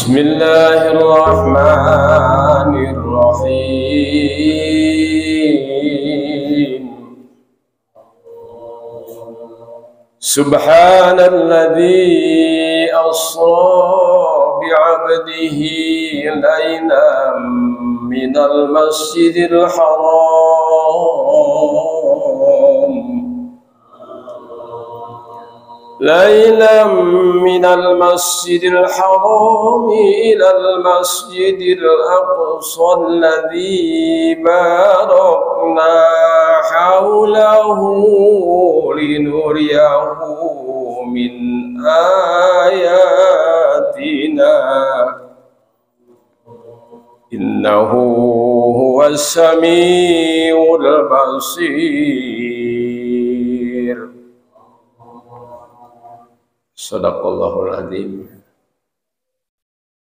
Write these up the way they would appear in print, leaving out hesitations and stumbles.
Bismillahirrahmanirrahim. Subhanalladzi asra bi'abdihi laylan minal masjidil haram minal masjidil haram ilal masjidil aqsa alladzi barakna haulahu linuriyahu min ayatina innahu huwas samiul basir. Shadaqallahul adzim.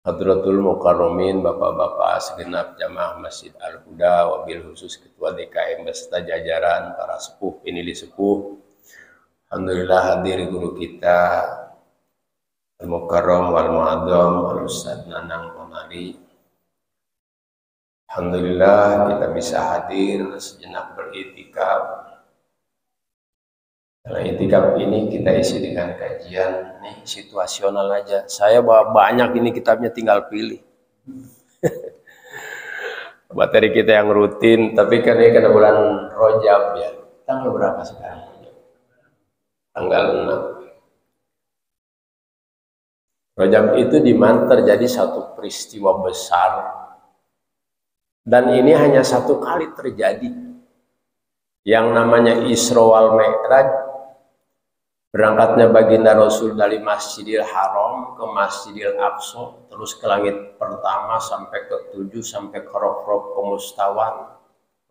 Hadratul Mukarramin, bapak-bapak segenap jamaah Masjid Al-Huda, wabil khusus ketua DKM beserta jajaran para sepuh pinili sepuh. Alhamdulillah hadir guru kita Al-Mukarram wal Mu'adzam Al-Ustadz Nanang Komari. Alhamdulillah kita bisa hadir sejenak beriktikaf. Karena itikaf ini kita isi dengan kajian nih situasional aja. Saya bawa banyak ini kitabnya, tinggal pilih. Materi kita yang rutin, tapi kan ini karena bulan Rajab ya. Tanggal berapa sekarang? Tanggal 6. Rajab itu di mana terjadi satu peristiwa besar. Dan ini hanya satu kali terjadi. Yang namanya Isra wal Mi'raj. Berangkatnya baginda Rasul dari Masjidil Haram ke Masjidil Aqsa, terus ke langit pertama sampai ke 7 sampai ke Rafraf ke Mustawan,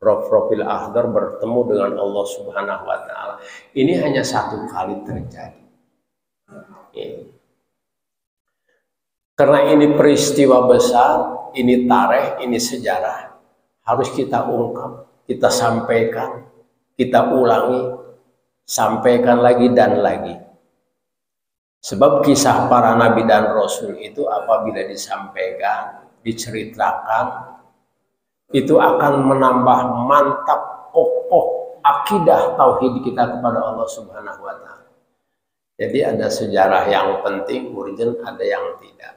Rafrafil Akhdar, bertemu dengan Allah Subhanahu wa taala. Ini hanya satu kali terjadi. Karena ini peristiwa besar, ini tarikh, ini sejarah, harus kita ungkap, kita sampaikan, kita ulangi, sampaikan lagi dan lagi. Sebab kisah para nabi dan rasul itu apabila disampaikan, diceritakan, itu akan menambah mantap kokoh akidah tauhid kita kepada Allah Subhanahu wa taala. Jadi ada sejarah yang penting, urgent, ada yang tidak.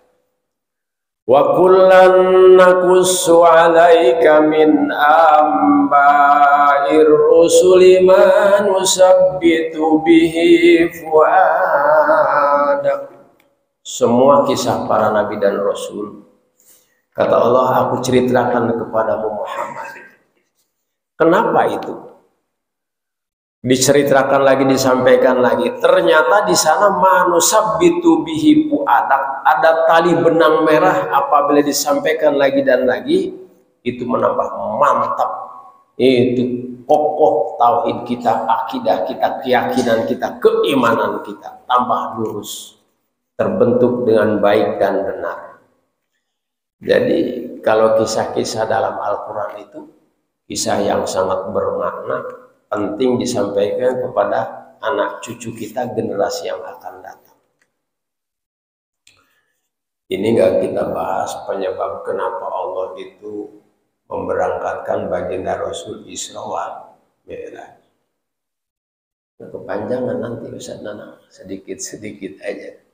Wa kullan naqussu 'alaika min amba'ir rusuli ma nusabbitu bihi fuadak. Semua kisah para nabi dan rasul, kata Allah, aku ceritakan kepadamu Muhammad. Kenapa itu? Diceritakan lagi, disampaikan lagi. Ternyata di sana manusabbitu bihi fuadak, ada tali benang merah. Apabila disampaikan lagi dan lagi, itu menambah mantap, itu kokoh tauhid kita, akidah kita, keyakinan kita, keimanan kita tambah lurus, terbentuk dengan baik dan benar. Jadi kalau kisah-kisah dalam Al-Quran itu kisah yang sangat bermakna, penting disampaikan kepada anak cucu kita, generasi yang akan datang. Ini nggak kita bahas penyebab kenapa Allah itu memberangkatkan baginda Rasul Isra wal Mi'raj. Nah, kepanjangan nanti Ustaz Nana, sedikit-sedikit aja.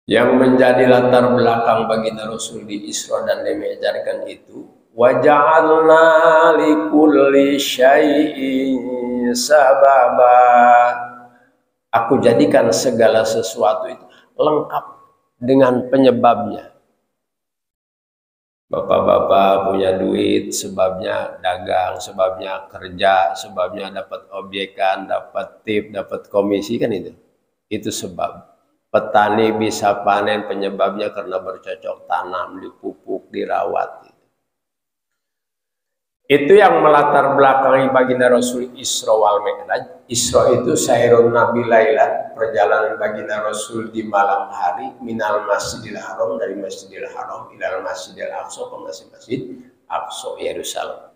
Yang menjadi latar belakang baginda Rasul di Isra dan Mi'raj itu, wa ja'alna likulli syai'in sababa. Aku jadikan segala sesuatu itu lengkap dengan penyebabnya. Bapak-bapak punya duit, sebabnya dagang, sebabnya kerja, sebabnya dapat objekan, dapat tip, dapat komisi, kan itu. Itu sebab. Petani bisa panen, penyebabnya karena bercocok tanam, dipupuk, dirawat. Itu yang melatar belakangi baginda Rasul Isra wal Mi'raj. Isra itu sairun nabi lailan, perjalanan baginda Rasul di malam hari, minal Masjidil Haram, dari Masjidil Haram ilal Masjidil Aqsa, ke Masjid Aqsa Yerusalem.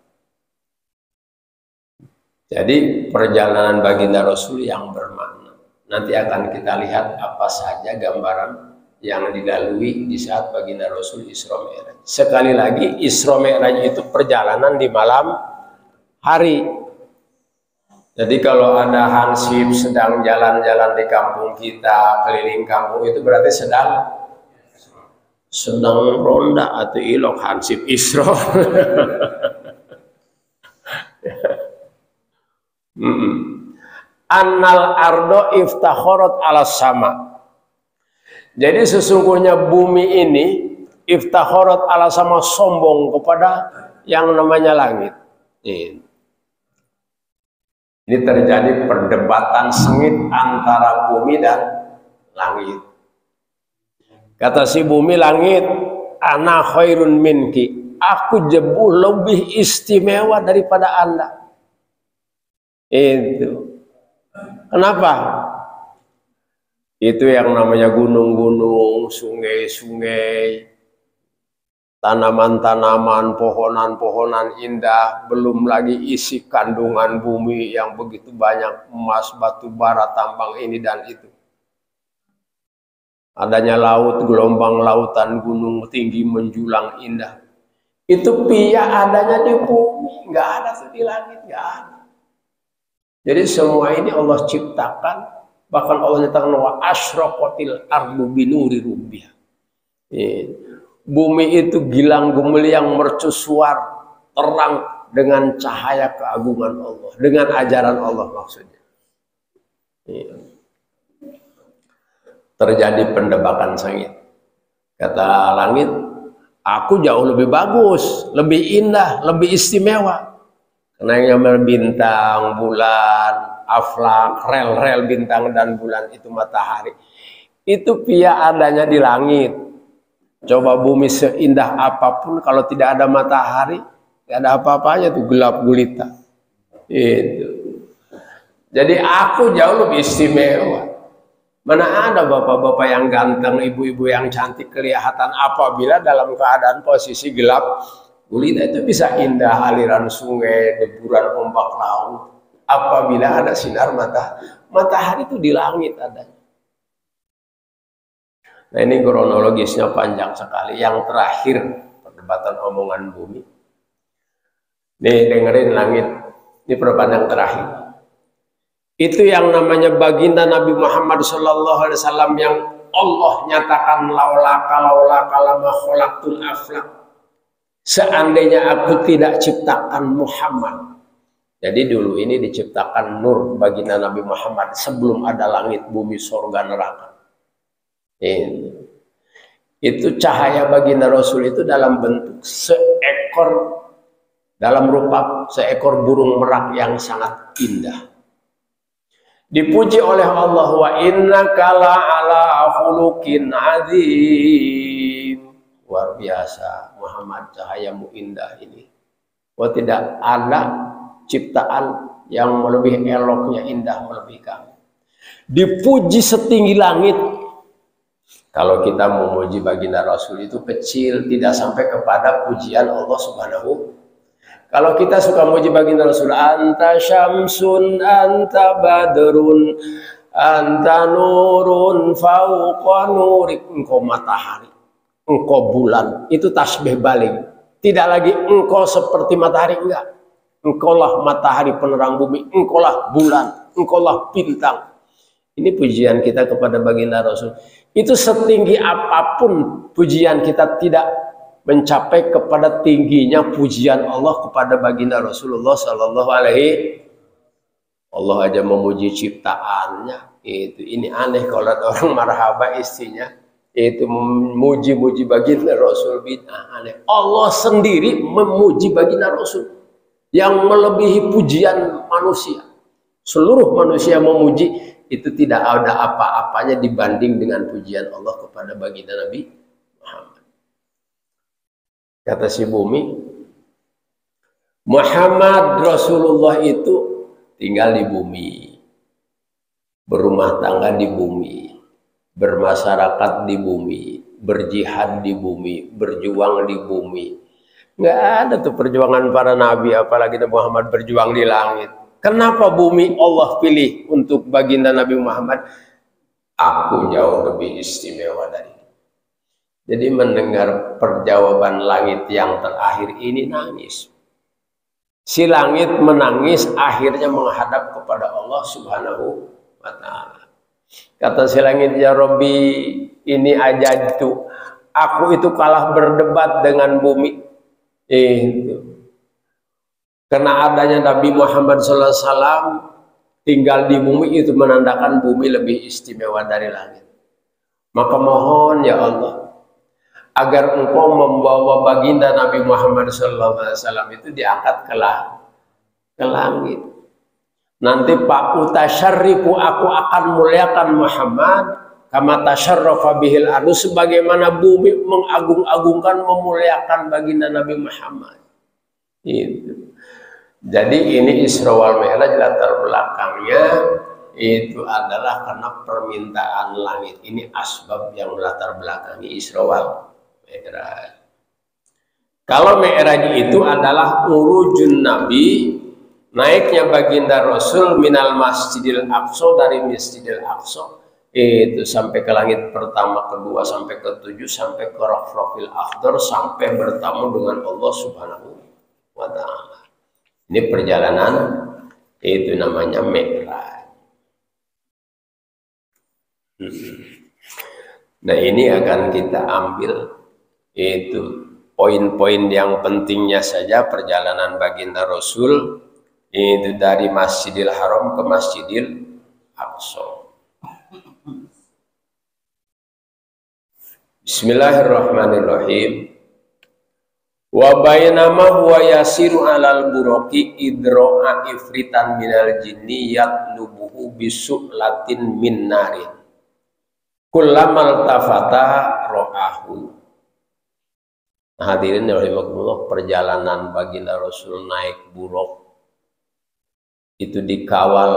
Jadi perjalanan baginda Rasul yang bermakna. Nanti akan kita lihat apa saja gambaran yang dilalui di saat baginda Rasul Isra Mi'raj. Sekali lagi, Isra Mi'raj itu perjalanan di malam hari. Jadi kalau ada hansip sedang jalan-jalan di kampung kita, keliling kampung, itu berarti sedang ronda atau ilok hansip Isra. Annal ardo iftakharat ala sama. Jadi sesungguhnya bumi ini iftakharat ala sama, sombong kepada yang namanya langit. Ini terjadi perdebatan sengit antara bumi dan langit. Kata si bumi langit, ana khairun minki, aku jauh lebih istimewa daripada Anda. Itu. Kenapa? Itu yang namanya gunung-gunung, sungai-sungai, tanaman-tanaman, pohonan-pohonan indah, belum lagi isi kandungan bumi yang begitu banyak, emas, batu bara, tambang ini dan itu. Adanya laut, gelombang lautan, gunung tinggi menjulang indah. Itu pia adanya di bumi, nggak ada tuh di langit, nggak ada. Jadi semua ini Allah ciptakan, bahkan Allah nyatakan wa asyraqatil ardu binuri rabbiha. Bumi itu gilang gemilang mercusuar terang dengan cahaya keagungan Allah, dengan ajaran Allah maksudnya. Terjadi pendebatan sengit. Kata langit, aku jauh lebih bagus, lebih indah, lebih istimewa. Karena yang bintang, bulan, aflak, rel-rel bintang dan bulan itu matahari. Itu pia adanya di langit. Coba bumi seindah apapun kalau tidak ada matahari, tidak ada apa-apanya tuh, gelap gulita. Itu. Jadi aku jauh lebih istimewa. Mana ada bapak-bapak yang ganteng, ibu-ibu yang cantik kelihatan apabila dalam keadaan posisi gelap gulita. Itu bisa indah aliran sungai, deburan ombak laut apabila ada sinar matahari itu di langit adanya. Nah ini kronologisnya panjang sekali. Yang terakhir perdebatan omongan bumi. Nih dengerin langit. Ini perdebatan terakhir. Itu yang namanya baginda Nabi Muhammad SAW yang Allah nyatakan laulaka lama khalaqtul aflaq. Seandainya aku tidak ciptakan Muhammad. Jadi dulu ini diciptakan nur baginda Nabi Muhammad sebelum ada langit, bumi, sorga, neraka. Itu cahaya baginda Rasul itu dalam bentuk seekor, dalam rupa seekor burung merak yang sangat indah. Dipuji oleh Allah, wa innaka la'ala khuluqin azim. Luar biasa Muhammad, cahayamu indah ini. Wah, tidak ada ciptaan yang lebih eloknya indah melebihi kamu. Dipuji setinggi langit. Kalau kita memuji baginda Rasul itu kecil, tidak sampai kepada pujian Allah Subhanahu. Kalau kita suka memuji baginda Rasul, anta syamsun, anta badrun, anta nurun fauqa nurik, engkau matahari, engkau bulan, itu tasbih balik. Tidak lagi engkau seperti matahari, enggak. Engkaulah matahari penerang bumi, engkaulah bulan, engkaulah bintang. Ini pujian kita kepada baginda Rasul. Itu setinggi apapun pujian kita tidak mencapai kepada tingginya pujian Allah kepada baginda Rasulullah Sallallahu Alaihi. Allah aja memuji ciptaannya. Ini aneh kalau ada orang marhaba istrinya itu memuji-muji baginda Rasul, bid'ah aneh. Allah sendiri memuji baginda Rasul yang melebihi pujian manusia. Seluruh manusia memuji, itu tidak ada apa-apanya dibanding dengan pujian Allah kepada baginda Nabi Muhammad. Kata si bumi, Muhammad Rasulullah itu tinggal di bumi, berumah tangga di bumi, bermasyarakat di bumi, berjihad di bumi, berjuang di bumi. Nggak ada tuh perjuangan para nabi, apalagi Nabi Muhammad berjuang di langit. Kenapa bumi Allah pilih untuk baginda Nabi Muhammad? Aku jauh lebih istimewa dari itu. Jadi mendengar perjawaban langit yang terakhir ini nangis. Si langit menangis akhirnya menghadap kepada Allah Subhanahu wa ta'ala. Kata si langit, ya Rabbi, ini aja itu. Aku itu kalah berdebat dengan bumi. Itu. Karena adanya Nabi Muhammad SAW tinggal di bumi itu menandakan bumi lebih istimewa dari langit. Maka mohon ya Allah, agar engkau membawa baginda Nabi Muhammad SAW itu diangkat ke langit. Nanti Pak utasyarrifu, aku akan muliakan Muhammad kama tasyarrafa bihil ardu, sebagaimana bumi mengagung-agungkan memuliakan baginda Nabi Muhammad. Itu. Jadi ini Isra wal Mi'raj latar belakangnya itu adalah karena permintaan langit. Ini asbab yang latar belakangi Isra wal Mi'raj. Kalau Mi'raj itu adalah urujun Nabi, naiknya baginda Rasul minal Masjidil Aqsa, dari Masjidil Aqsa itu sampai ke langit pertama, kedua, sampai ke 7, sampai ke Rafrafil Akhdar, sampai bertemu dengan Allah Subhanahu wa ta'ala. Ini perjalanan itu namanya Mi'raj. Nah, ini akan kita ambil itu poin-poin yang pentingnya saja perjalanan baginda Rasul itu dari Masjidil Haram ke Masjidil Aqsa. Bismillahirrahmanirrahim. Wa bainama huwa yasiru alal buraqi idro'a ifritan minal jinni yatlubuhu bisu'latin min narin kullamal tafata ro'ahu. Hadirin rahimakumullah, perjalanan baginda Rasul naik buraq itu dikawal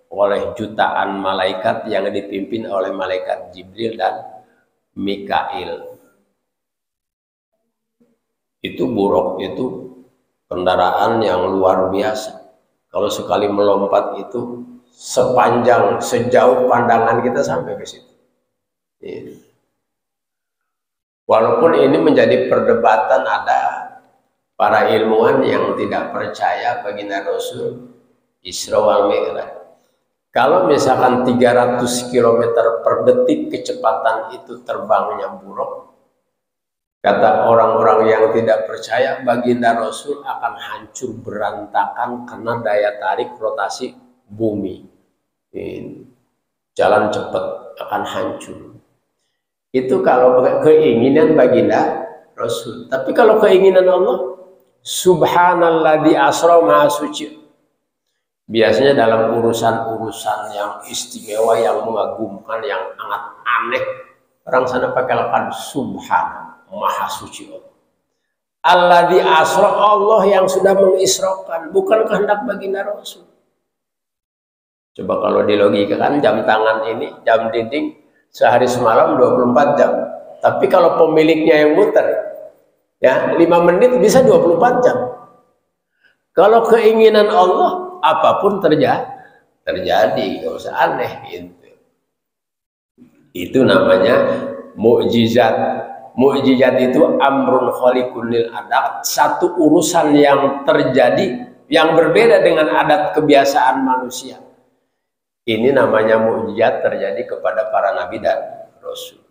oleh jutaan malaikat yang dipimpin oleh malaikat Jibril dan Mikail. Itu buraq itu kendaraan yang luar biasa. Kalau sekali melompat itu sejauh pandangan kita sampai ke situ. Walaupun ini menjadi perdebatan, ada para ilmuwan yang tidak percaya baginda Rasul Isra wal Mi'raj. Kalau misalkan 300 km per detik kecepatan itu terbangnya buraq, kata orang-orang yang tidak percaya, baginda Rasul akan hancur berantakan karena daya tarik rotasi bumi. Jalan cepat akan hancur. Itu kalau keinginan baginda Rasul. Tapi kalau keinginan Allah, Subhanalladzi asra, maha suci. Biasanya dalam urusan-urusan yang istimewa, yang mengagumkan, yang sangat aneh, orang sana pakai lafaz Subhan, maha suci Allah. Alladzi asra, Allah yang sudah mengisrakan, bukan kehendak baginda Rasul. Coba kalau dilogikakan, jam tangan ini, jam dinding, sehari semalam 24 jam. Tapi kalau pemiliknya yang muter, ya 5 menit bisa 24 jam. Kalau keinginan Allah, apapun terjadi, nggak usah aneh gitu. Itu namanya mukjizat. Mukjizat itu amrun khaliqun lil adat, satu urusan yang terjadi yang berbeda dengan adat kebiasaan manusia. Ini namanya mukjizat terjadi kepada para nabi dan rasul.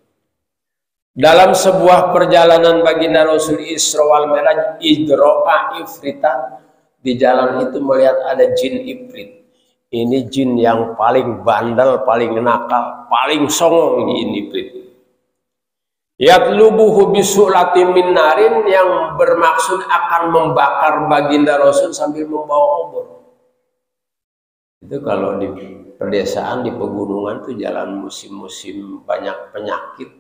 Dalam sebuah perjalanan baginda Rasul Isra wal Mi'raj, idro'a ifritan, di jalan itu melihat ada jin ifrit. Ini jin yang paling bandel, paling nakal, paling songong, ini ifrit. Yatlubuhu bisu'latin min narin, yang bermaksud akan membakar baginda Rasul sambil membawa obor. Itu kalau di pedesaan, di pegunungan tuh jalan musim-musim banyak penyakit,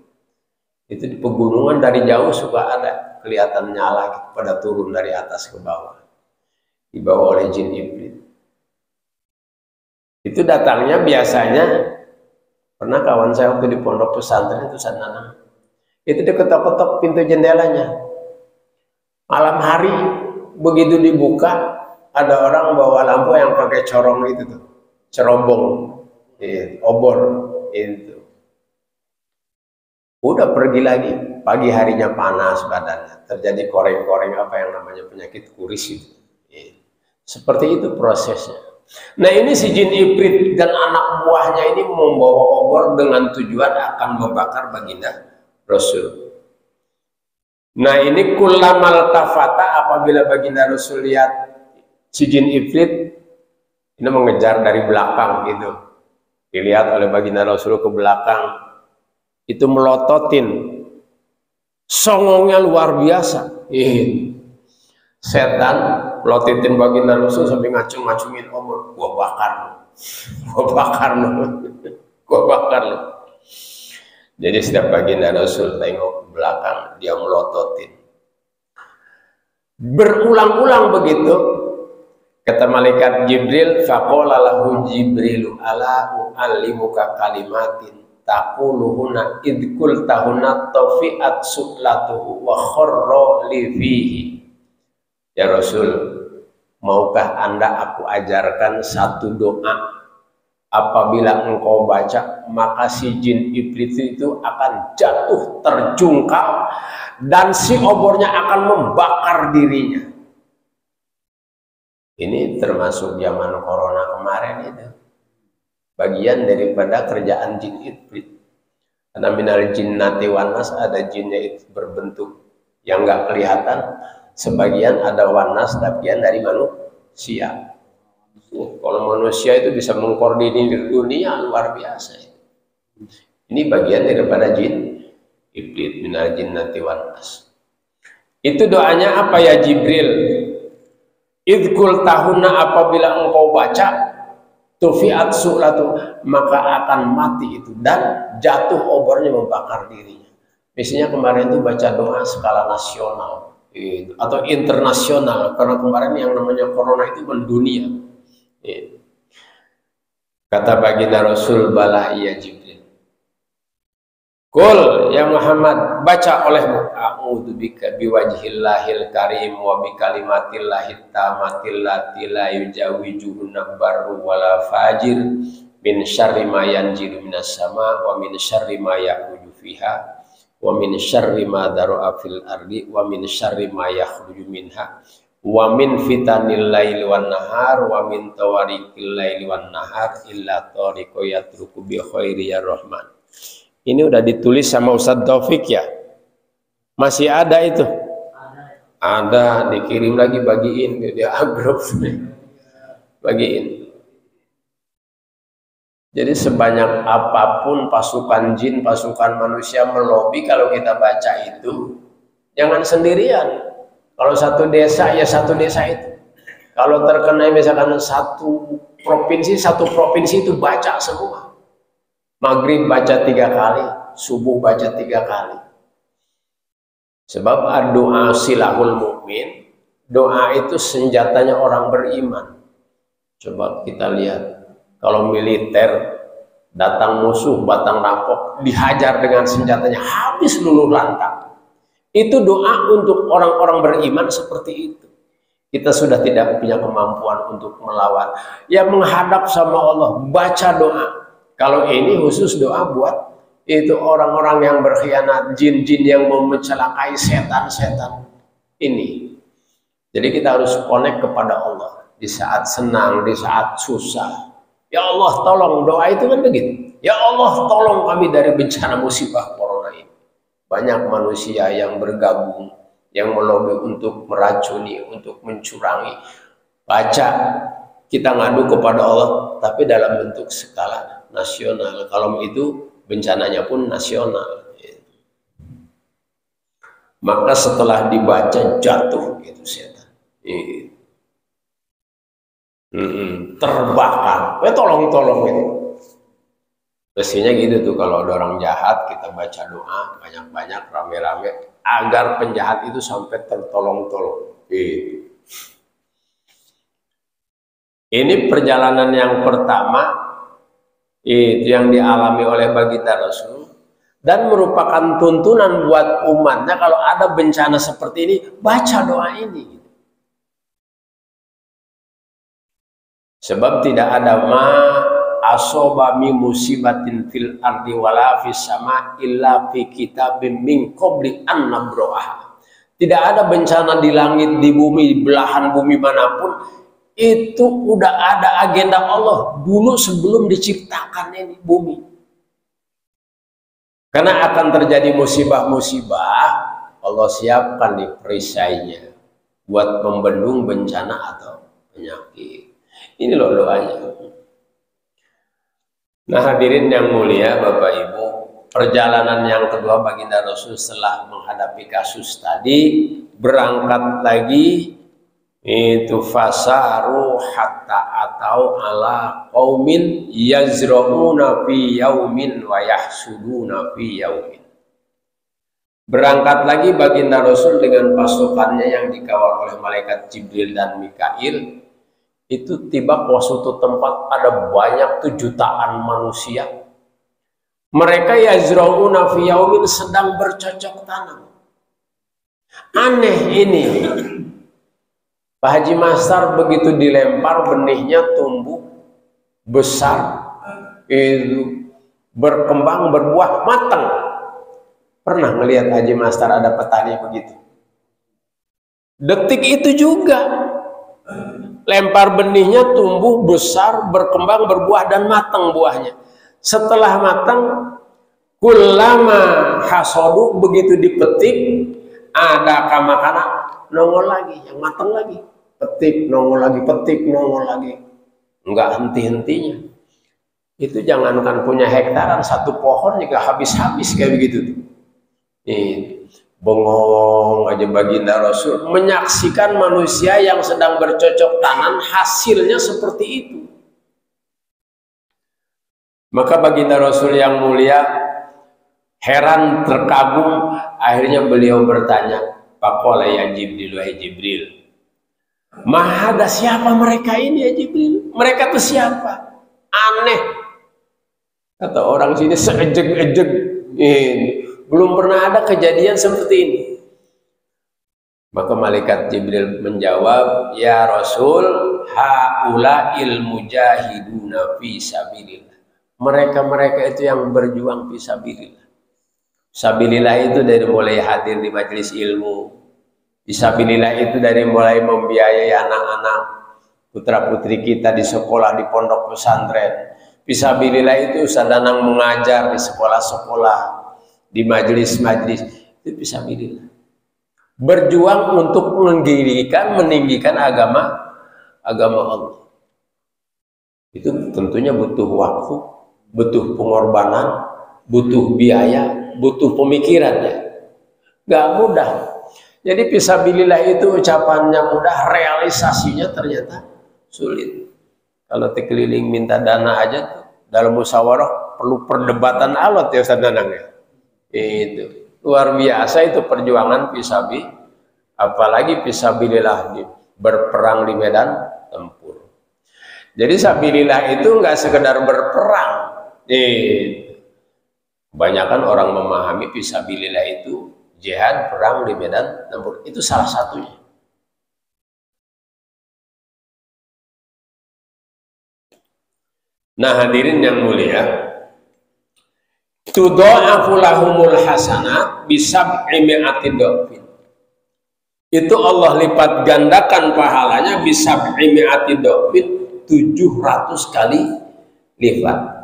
itu di pegunungan dari jauh suka ada kelihatan nyala pada turun dari atas ke bawah, dibawa oleh jin iblis. Itu datangnya biasanya, pernah kawan saya waktu di pondok pesantren itu sana, itu diketok-ketok pintu jendelanya. Malam hari begitu dibuka, Ada orang bawa lampu yang pakai corong itu tuh, cerobong, obor itu. Udah pergi lagi, pagi harinya panas badannya, terjadi koreng-koreng apa yang namanya penyakit kuris itu. Seperti itu prosesnya. Nah ini si jin ibrit dan anak buahnya ini membawa obor dengan tujuan akan membakar baginda Rasul. Nah ini kullamal tafata, apabila baginda Rasul lihat si jin ibrit ini mengejar dari belakang gitu, dilihat oleh baginda Rasul ke belakang, itu melototin, songongnya luar biasa. Setan melototin baginda Rasul sampai ngacung-ngacungin obor, gua bakar lo, gua bakar lo, gua bakar lo. Jadi setiap baginda Rasul tengok ke belakang, dia melototin. Berulang-ulang begitu, kata malaikat Jibril, faqala lahu Jibrilu ala u'allimuka kalimatin taquluhuna idkul tahuna tafi'at su'latuhu wa kharra li fihi. Ya Rasul, maukah Anda aku ajarkan satu doa, apabila engkau baca maka si jin iblis itu akan jatuh terjungkal dan si obornya akan membakar dirinya. Ini termasuk zaman corona kemarin itu, bagian daripada kerjaan jin iblis. Karena minal jinnati wan nas, ada jinnya itu berbentuk yang nggak kelihatan, sebagian ada wan nas, bagian dari manusia. Kalau manusia itu bisa mengkoordinir dunia luar biasa. Ini bagian daripada jin iblis, minal jinnati wan nas. Itu doanya apa ya Jibril? Idkul tahuna, apabila engkau baca tufiat su'latu, maka akan mati itu dan jatuh obornya membakar dirinya. Biasanya kemarin itu baca doa skala nasional atau internasional, karena kemarin yang namanya corona itu mendunia. Kata baginda Rasul, bala iya Jibril. Qul ya Muhammad, baca olehmu, a'udzu bika biwajhillahil karim wa bi kalimatillahit tamatil lati la yujawijuhunna barru wala fajir min syarri ma yanjiru minas sama wa min syarri ma yakhruju fiha wa min syarri ma daru'a fil ardi wa min syarri ma yakhruju minha wa min fitanil laili wan nahar wa min tawarikil laili wan nahar illa tariqo yatruku bi khairi ya rahman. Ini udah ditulis sama Ustadz Taufik ya? Masih ada itu? Ada, dikirim lagi, bagiin dia grup, bagiin. Jadi sebanyak apapun pasukan jin, pasukan manusia melobi, kalau kita baca itu jangan sendirian. Kalau satu desa ya satu desa itu. Kalau terkena misalkan satu provinsi itu baca semua. Maghrib baca 3 kali, subuh baca 3 kali. Sebab doa silahul mukmin, doa itu senjatanya orang beriman. Coba kita lihat, kalau militer datang musuh, batang rampok, dihajar dengan senjatanya, habis luluh lantak. Itu doa untuk orang-orang beriman seperti itu. Kita sudah tidak punya kemampuan untuk melawan, ya menghadap sama Allah, baca doa. Kalau ini khusus doa buat itu orang-orang yang berkhianat, jin-jin yang mau mencelakai setan-setan ini. Jadi kita harus connect kepada Allah di saat senang, di saat susah. Ya Allah tolong, doa itu kan begitu. Ya Allah tolong kami dari bencana musibah corona ini. Banyak manusia yang bergabung, yang melobi untuk meracuni, untuk mencurangi. Baca, kita ngadu kepada Allah, tapi dalam bentuk skala nasional. Kalau itu bencananya pun nasional. Maka setelah dibaca jatuh itu setan, terbakar. Tolong itu. Mestinya gitu tuh, kalau ada orang jahat kita baca doa banyak-banyak, rame-rame, agar penjahat itu sampai tertolong-tolong. Ini perjalanan yang pertama itu yang dialami oleh baginda Rasul, dan merupakan tuntunan buat umatnya. Kalau ada bencana seperti ini, baca doa ini. Sebab tidak ada ma asoba mi musibatin fil ardi wala fis sama illa fi kitabim min qabli an nabraha. Tidak ada bencana di langit, di bumi, di belahan bumi manapun, itu udah ada agenda Allah dulu sebelum diciptakan ini bumi. Karena akan terjadi musibah-musibah, Allah siapkan di perisainya buat membendung bencana atau penyakit. Ini loh doanya. Nah hadirin yang mulia Bapak Ibu, perjalanan yang kedua baginda Rasul setelah menghadapi kasus tadi, berangkat lagi itu fasaru hatta atau ala qaumin yazra'una fi yaumin wa yahsuduna fi yaumin. Berangkat lagi baginda Rasul dengan pasukannya yang dikawal oleh malaikat Jibril dan Mikail. Itu tiba ke suatu tempat ada banyak jutaan manusia. Mereka yazra'una fi yaumin sedang bercocok tanam. Aneh ini. Pak Haji Mastar begitu dilempar benihnya tumbuh besar, itu berkembang, berbuah, matang. Pernah melihat Haji Mastar ada petani begitu? Detik itu juga. Lempar benihnya tumbuh besar, berkembang, berbuah dan matang buahnya. Setelah matang, kullama hasodu begitu dipetik, ada kamakana nongol lagi, yang matang lagi, petik nongol lagi, petik nongol lagi, enggak henti-hentinya. Itu jangankan punya hektaran, satu pohon juga habis-habis kayak begitu tuh. Bengong aja baginda Rasul menyaksikan manusia yang sedang bercocok tanam hasilnya seperti itu. Maka baginda Rasul yang mulia heran, terkagum, akhirnya beliau bertanya, faqala ya Jibril, wahai Jibril, mahada, siapa mereka ini ya Jibril? Mereka itu siapa? Aneh. Kata orang sini seejeg-ejeg ini. Belum pernah ada kejadian seperti ini. Maka malaikat Jibril menjawab, ya Rasul, haula ilmu jahiduna fi sabilillah. Mereka-mereka itu yang berjuang fi sabilillah. Sabilillah itu dari mulai hadir di majelis ilmu. Fisabilillah itu dari mulai membiayai anak-anak putra-putri kita di sekolah, di pondok pesantren. Fisabilillah itu sadanang mengajar di sekolah-sekolah, di majelis-majelis, itu fisabilillah. Berjuang untuk meninggikan agama Allah. Itu tentunya butuh waktu, butuh pengorbanan, butuh biaya, butuh pemikiran ya. Gak mudah. Jadi fisabilillah itu ucapannya mudah, realisasinya ternyata sulit. Kalau keliling minta dana aja tuh, dalam musyawarah perlu perdebatan alot ya Ustaz Danang ya. Itu luar biasa itu perjuangan fisabilillah, apalagi fisabilillah berperang di medan tempur. Jadi sabilillah itu nggak sekedar berperang. Kebanyakan orang memahami fisabilillah itu jihad, perang di medan tempur, itu salah satunya. Nah hadirin yang mulia, tudha'afu lahumul hasanat bisab'i mi'ati dhafin. Itu Allah lipat gandakan pahalanya bisab'i mi'ati dhafin, 700 kali lipat.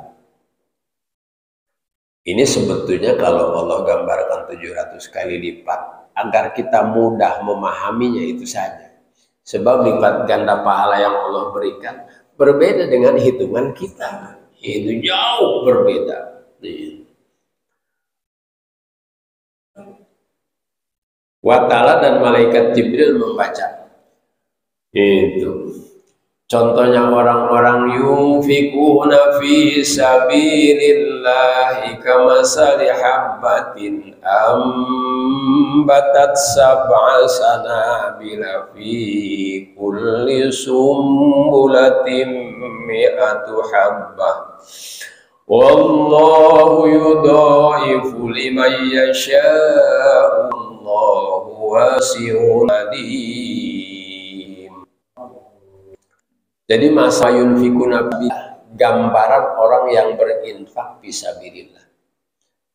Ini sebetulnya kalau Allah gambarkan 700 kali lipat agar kita mudah memahaminya itu saja. Sebab lipat ganda pahala yang Allah berikan berbeda dengan hitungan kita. Itu jauh berbeda. Wa ta'ala dan malaikat Jibril membaca itu. Contohnya orang-orang yunfikuna fi sabilillahi kamasali habbatin ambatat sab'a sanabila fi kulli sumbulatin mi'atu habbah wallahu yudha'ifu liman yasha'u wallahu wasi'un alim. Jadi masa yunfikuna gambaran orang yang berinfak fisabilillah.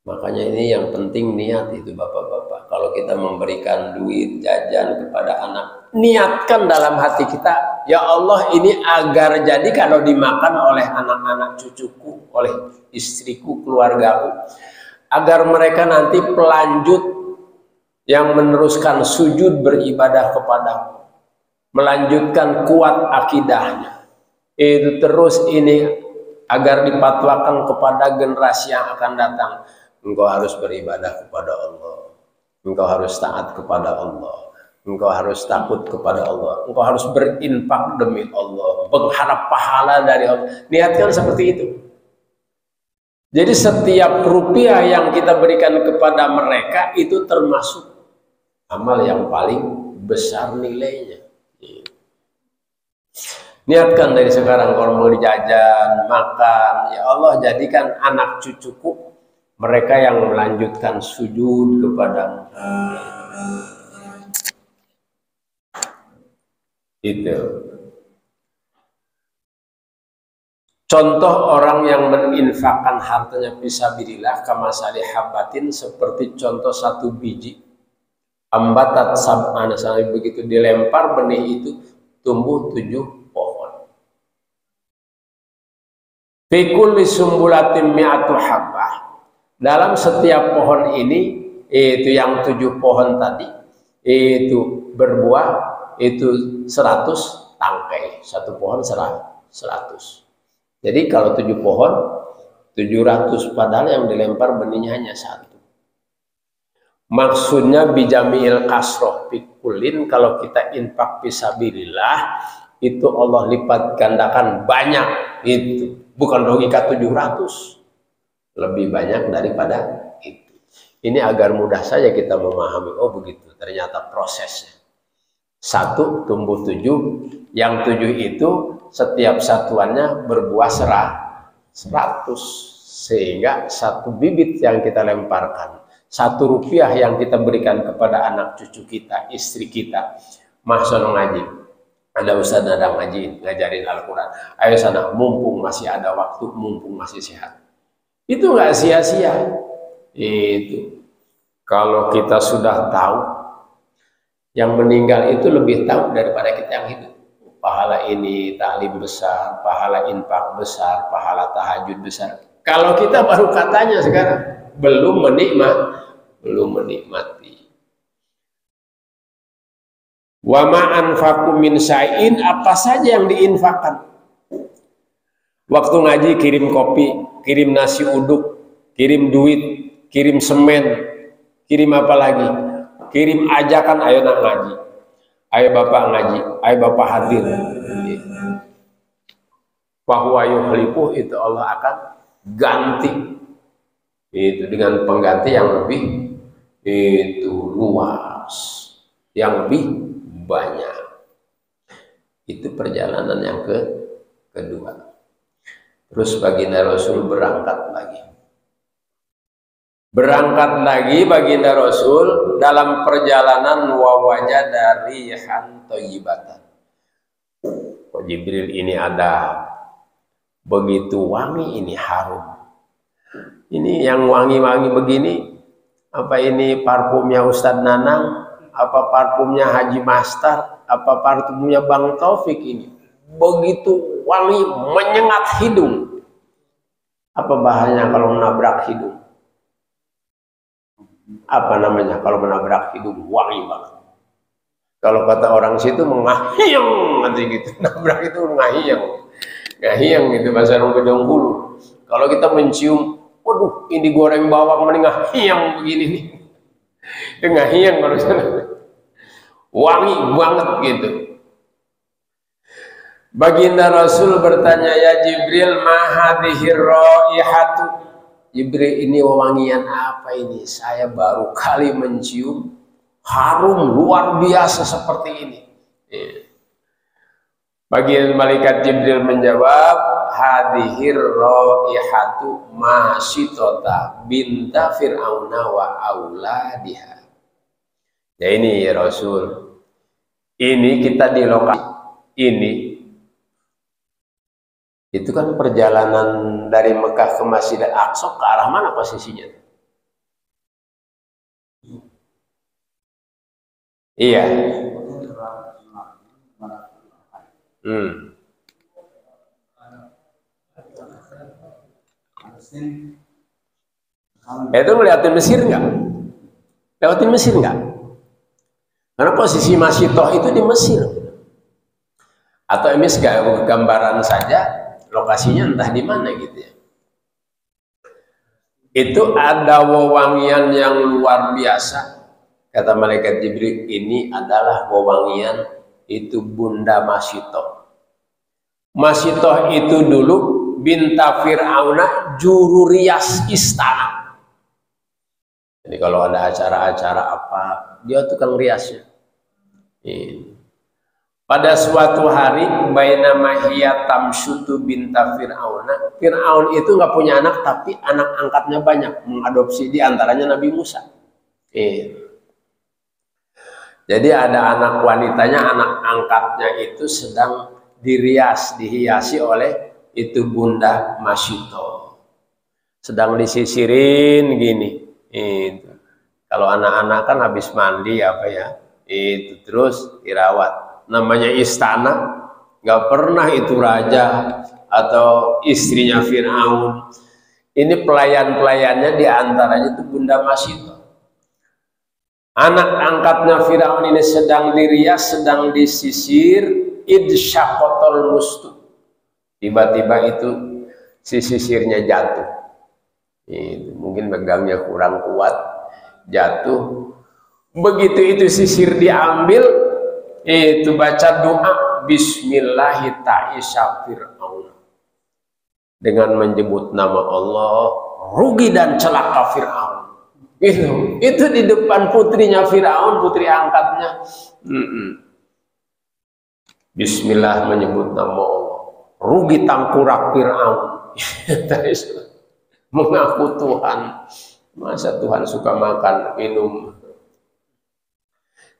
Makanya ini yang penting niat itu bapak-bapak. Kalau kita memberikan duit jajan kepada anak, niatkan dalam hati kita, ya Allah ini agar jadi kalau dimakan oleh anak-anak cucuku, oleh istriku, keluargaku, agar mereka nanti pelanjut yang meneruskan sujud beribadah kepadamu, melanjutkan kuat akidahnya. Itu terus ini agar dipatwakan kepada generasi yang akan datang. Engkau harus beribadah kepada Allah, engkau harus taat kepada Allah, engkau harus takut kepada Allah, engkau harus berinfak demi Allah, mengharap pahala dari Allah. Niatkan seperti itu. Jadi setiap rupiah yang kita berikan kepada mereka itu termasuk amal yang paling besar nilainya. Niatkan dari sekarang kalau mau jajan, makan, ya Allah jadikan anak cucuku mereka yang melanjutkan sujud kepadamu. Itu. Contoh orang yang menginfakkan hartanya fisabilillah kamasali habatin, seperti contoh satu biji ambatat sab'ana, sampai begitu dilempar benih itu tumbuh 7 pohon. Fi kulli sumbulatin mi'atu habbah. Dalam setiap pohon ini, itu yang 7 pohon tadi, itu berbuah, itu 100 tangkai. Satu pohon 100. Jadi kalau 7 pohon, 700, padahal yang dilempar benihnya hanya 1. Maksudnya bijamiil kasroh pikulin, kalau kita infak fisabilillah, itu Allah lipat gandakan banyak, itu bukan logika 700. Lebih banyak daripada itu. Ini agar mudah saja kita memahami, oh begitu ternyata prosesnya. 1 tumbuh 7, yang 7 itu setiap satuannya berbuah 100, sehingga 1 bibit yang kita lemparkan, 1 rupiah yang kita berikan kepada anak cucu kita, istri kita, mahsono ngaji, ada ustadz ada ngaji, ngajarin Al-Quran, ayo sana, mumpung masih ada waktu, mumpung masih sehat. Itu nggak sia-sia. Itu kalau kita sudah tahu, yang meninggal itu lebih tahu daripada kita yang hidup. Pahala ini taklim besar, pahala infak besar, pahala tahajud besar. Kalau kita baru katanya sekarang, belum menikmati. Wa ma anfaqu min syai'in, apa saja yang diinfakkan. Waktu ngaji kirim kopi, kirim nasi uduk, kirim duit, kirim semen, kirim apa lagi? Kirim ajakan, ayo nak ngaji, ayo bapak ngaji, ayo bapak hadir. Bahwa yuhlipuh, itu Allah akan ganti itu dengan pengganti yang lebih itu luas, yang lebih banyak. Itu perjalanan yang kedua. Terus baginda Rasul berangkat lagi baginda Rasul dalam perjalanan wawajah dari Hantoyibatan. Kok Jibril ini ada begitu wangi, ini harum. Ini yang wangi-wangi begini, apa ini parfumnya Ustadz Nanang, apa parfumnya Haji Master, apa parfumnya Bang Taufik ini? Begitu wangi, menyengat hidung. Apa bahayanya kalau menabrak hidung? Apa namanya kalau menabrak hidung? Wangi banget. Kalau kata orang situ mengahiyang, nanti gitu. Nabrak itu mengahiyang. Ngahiyang itu bahasa orang Bejongkulu. Kalau kita mencium, waduh ini goreng bawang mending ngahiyang begini nih. Itu ngahiyang kalau sana. Wangi banget gitu. Baginda Rasul bertanya, ya Jibril, ma hadhir raihatu. Jibril, ini wewangian apa ini? Saya baru kali mencium harum luar biasa seperti ini. Baginda malaikat Jibril menjawab, hadhir raihatu Masitota binta Fir'auna wa auladiha. Ya ini ya Rasul, ini kita di lokasi ini Itu kan perjalanan dari Mekah ke Masjidil Aqsa ke arah mana posisinya? Iya. Itu ngeliatin Mesir nggak? Lewatin Mesir nggak? Karena posisi Masjidillah itu di Mesir. Atau ini gambaran saja, lokasinya entah di mana gitu ya. Itu ada wewangian yang luar biasa. Kata malaikat Jibril, ini adalah wewangian itu Bunda Masjidillah. Masjidillah itu dulu binta Fir'auna juru rias istana. Jadi kalau ada acara-acara apa, dia tukang riasnya. Pada suatu hari, bainama hiya tamsyutu binta Fir'auna. Fir'aun itu nggak punya anak, tapi anak angkatnya banyak, mengadopsi di antaranya Nabi Musa. Jadi ada anak wanitanya, anak angkatnya itu sedang dihiasi oleh itu Bunda Masjidillah. Sedang disisirin gini. Itu. Kalau anak-anak kan habis mandi apa ya, itu terus dirawat. Namanya istana, nggak pernah itu raja atau istrinya Fir'aun. Ini pelayan-pelayannya diantaranya itu Bunda Masjidillah. Anak angkatnya Fir'aun ini sedang dirias, sedang disisir, idsyaqotol mustu. Tiba-tiba itu si sisirnya jatuh. Itu mungkin megangnya kurang kuat, jatuh. Begitu itu sisir diambil, itu baca doa Bismillahi ta'isya Fir'aun, dengan menyebut nama Allah, rugi dan celaka Fir'aun. Itu di depan putrinya Fir'aun, putri angkatnya. Bismillah menyebut nama Allah, rugi tangkurak Fir'aun. Mengaku Tuhan. Masa Tuhan suka makan minum?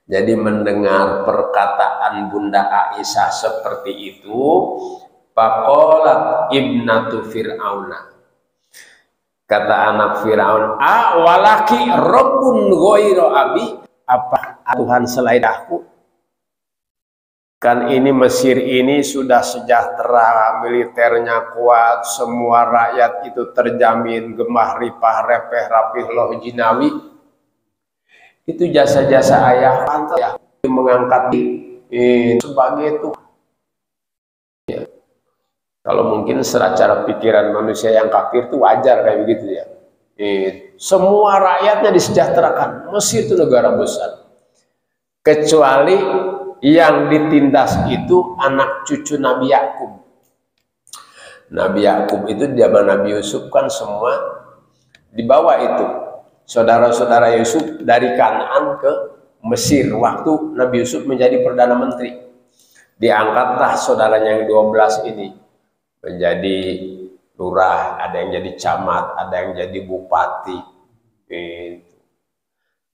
Jadi mendengar perkataan Bunda Aisyah seperti itu, faqalat ibnatu Fir'auna, kata anak Fir'aun, walaki rabbun ghairu abi, apa Tuhan selain aku? Kan ini Mesir ini sudah sejahtera, militernya kuat, semua rakyat itu terjamin gemah ripah repeh rapih loh jinawi. Itu jasa-jasa ayah pantas ya, mengangkat sebagai itu. Ya. Kalau mungkin secara pikiran manusia yang kafir itu wajar kayak begitu ya. Semua rakyatnya disejahterakan. Mesir itu negara besar. Kecuali yang ditindas itu anak cucu Nabi Yakub. Nabi Yakub itu di zaman Nabi Yusuf kan semua dibawa itu. Saudara-saudara Yusuf dari Kanaan ke Mesir waktu Nabi Yusuf menjadi Perdana Menteri. Diangkatlah saudaranya yang 12 ini menjadi lurah, ada yang jadi camat, ada yang jadi bupati.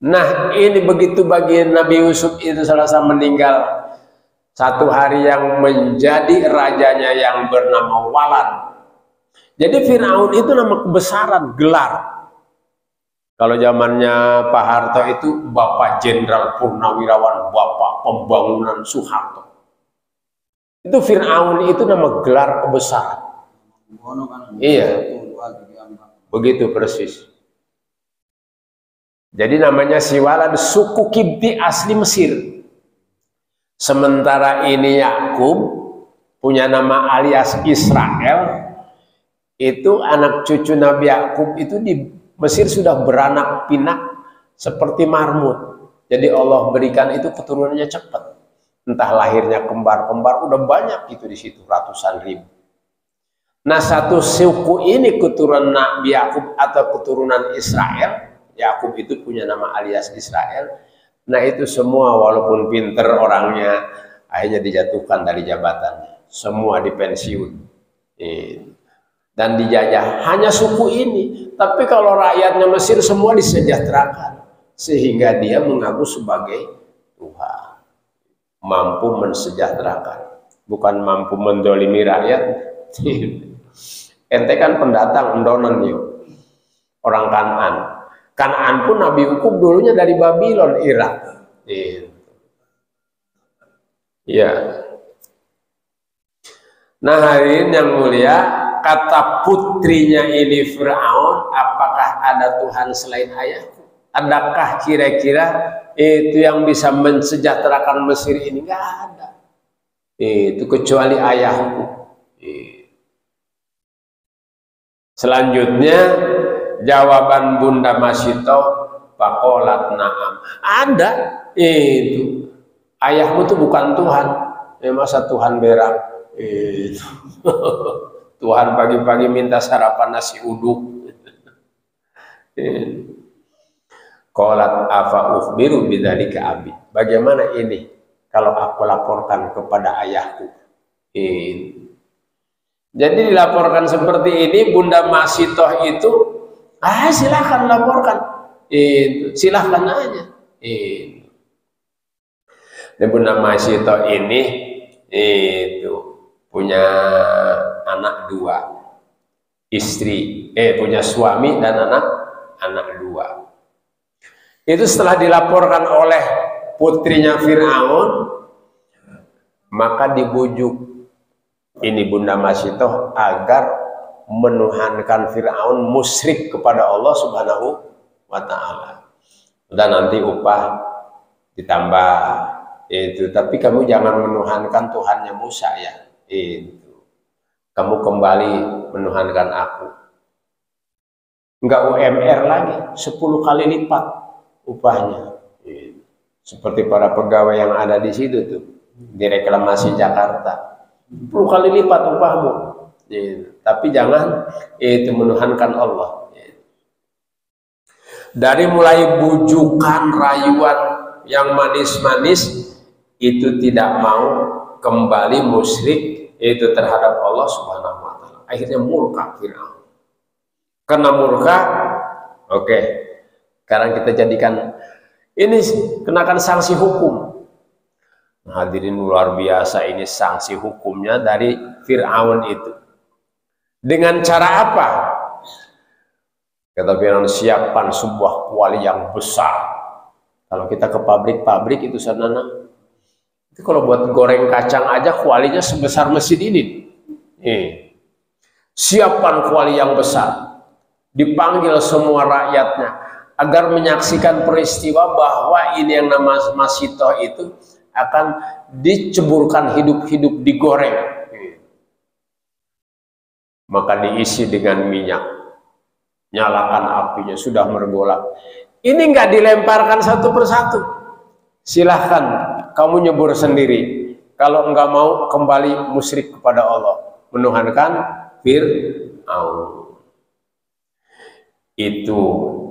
Nah ini begitu bagi Nabi Yusuf itu selesai meninggal, satu hari yang menjadi rajanya yang bernama Walad. Jadi Fir'aun itu nama kebesaran, gelar. Kalau zamannya Pak Harto itu Bapak Jenderal Purnawirawan, Bapak Pembangunan Soeharto. Itu Fir'aun itu nama gelar kebesaran. Iya, begitu persis. Jadi namanya si Walad suku Kipti asli Mesir. Sementara ini Yakub punya nama alias Israel. Itu anak cucu Nabi Yakub itu di Mesir sudah beranak pinak seperti marmut. Jadi Allah berikan itu keturunannya cepat. Entah lahirnya kembar-kembar udah banyak itu di situ, ratusan ribu. Nah satu suku ini keturunan Nabi Yakub atau keturunan Israel. Yakub itu punya nama alias Israel. Nah itu semua walaupun pinter orangnya akhirnya dijatuhkan dari jabatannya. Semua dipensiun. Dan dijajah hanya suku ini. Tapi kalau rakyatnya Mesir semua disejahterakan. Sehingga dia mengaku sebagai Tuhan. Mampu mensejahterakan. Bukan mampu mendolimi rakyat. Ente kan pendatang endonan yuk, orang Kanaan. Kanaan pun Nabi hukum dulunya dari Babylon, Irak. Iya. Nah hadirin yang mulia, kata putrinya ini Fir'aun, apakah ada Tuhan selain ayahku? Adakah kira-kira itu yang bisa mensejahterakan Mesir ini? Nggak ada. Itu kecuali ayahku. Selanjutnya jawaban Bunda Masito, Pakolat Naam. Ada itu. Ayahmu tuh bukan Tuhan. Masa Tuhan berak? Itu. Tuhan pagi-pagi minta sarapan nasi uduk. Qalat afa ukhbiru bidzalika abi. Bagaimana ini kalau aku laporkan kepada ayahku? Jadi dilaporkan seperti ini, Bunda Masitoh itu, silahkan laporkan, silahkan aja. Dan Bunda Masitoh ini itu punya anak 2, istri, punya suami dan anak 2. Itu setelah dilaporkan oleh putrinya Fir'aun, maka dibujuk ini Bunda Masitoh agar menuhankan Fir'aun musyrik kepada Allah Subhanahu wa Ta'ala. Dan nanti upah ditambah itu, tapi kamu jangan menuhankan Tuhannya Musa ya. Itu. Kamu kembali menuhankan aku. Enggak UMR lagi, 10 kali lipat upahnya. Seperti para pegawai yang ada di situ tuh, di reklamasi Jakarta. 10 kali lipat upahmu. Tapi jangan itu menuhankan Allah. Dari mulai bujukan, rayuan yang manis-manis, itu tidak mau kembali musyrik itu terhadap Allah Subhanahu wa Ta'ala. Akhirnya murka Fir'aun. Karena murka, oke. Sekarang kita jadikan ini kenakan sanksi hukum. Hadirin luar biasa, ini sanksi hukumnya dari Fir'aun itu. Dengan cara apa? Kata Fir'aun, siapkan sebuah kuali yang besar. Kalau kita ke pabrik-pabrik itu sana, itu kalau buat goreng kacang aja kualinya sebesar mesin ini. Siapkan kuali yang besar. Dipanggil semua rakyatnya agar menyaksikan peristiwa bahwa ini yang nama Masitoh itu akan diceburkan hidup-hidup, digoreng. Maka diisi dengan minyak. Nyalakan apinya, sudah mergolak. Ini nggak dilemparkan satu persatu. Silahkan kamu nyebur sendiri. Kalau nggak mau, kembali musyrik kepada Allah, menuhankan Fir'aun.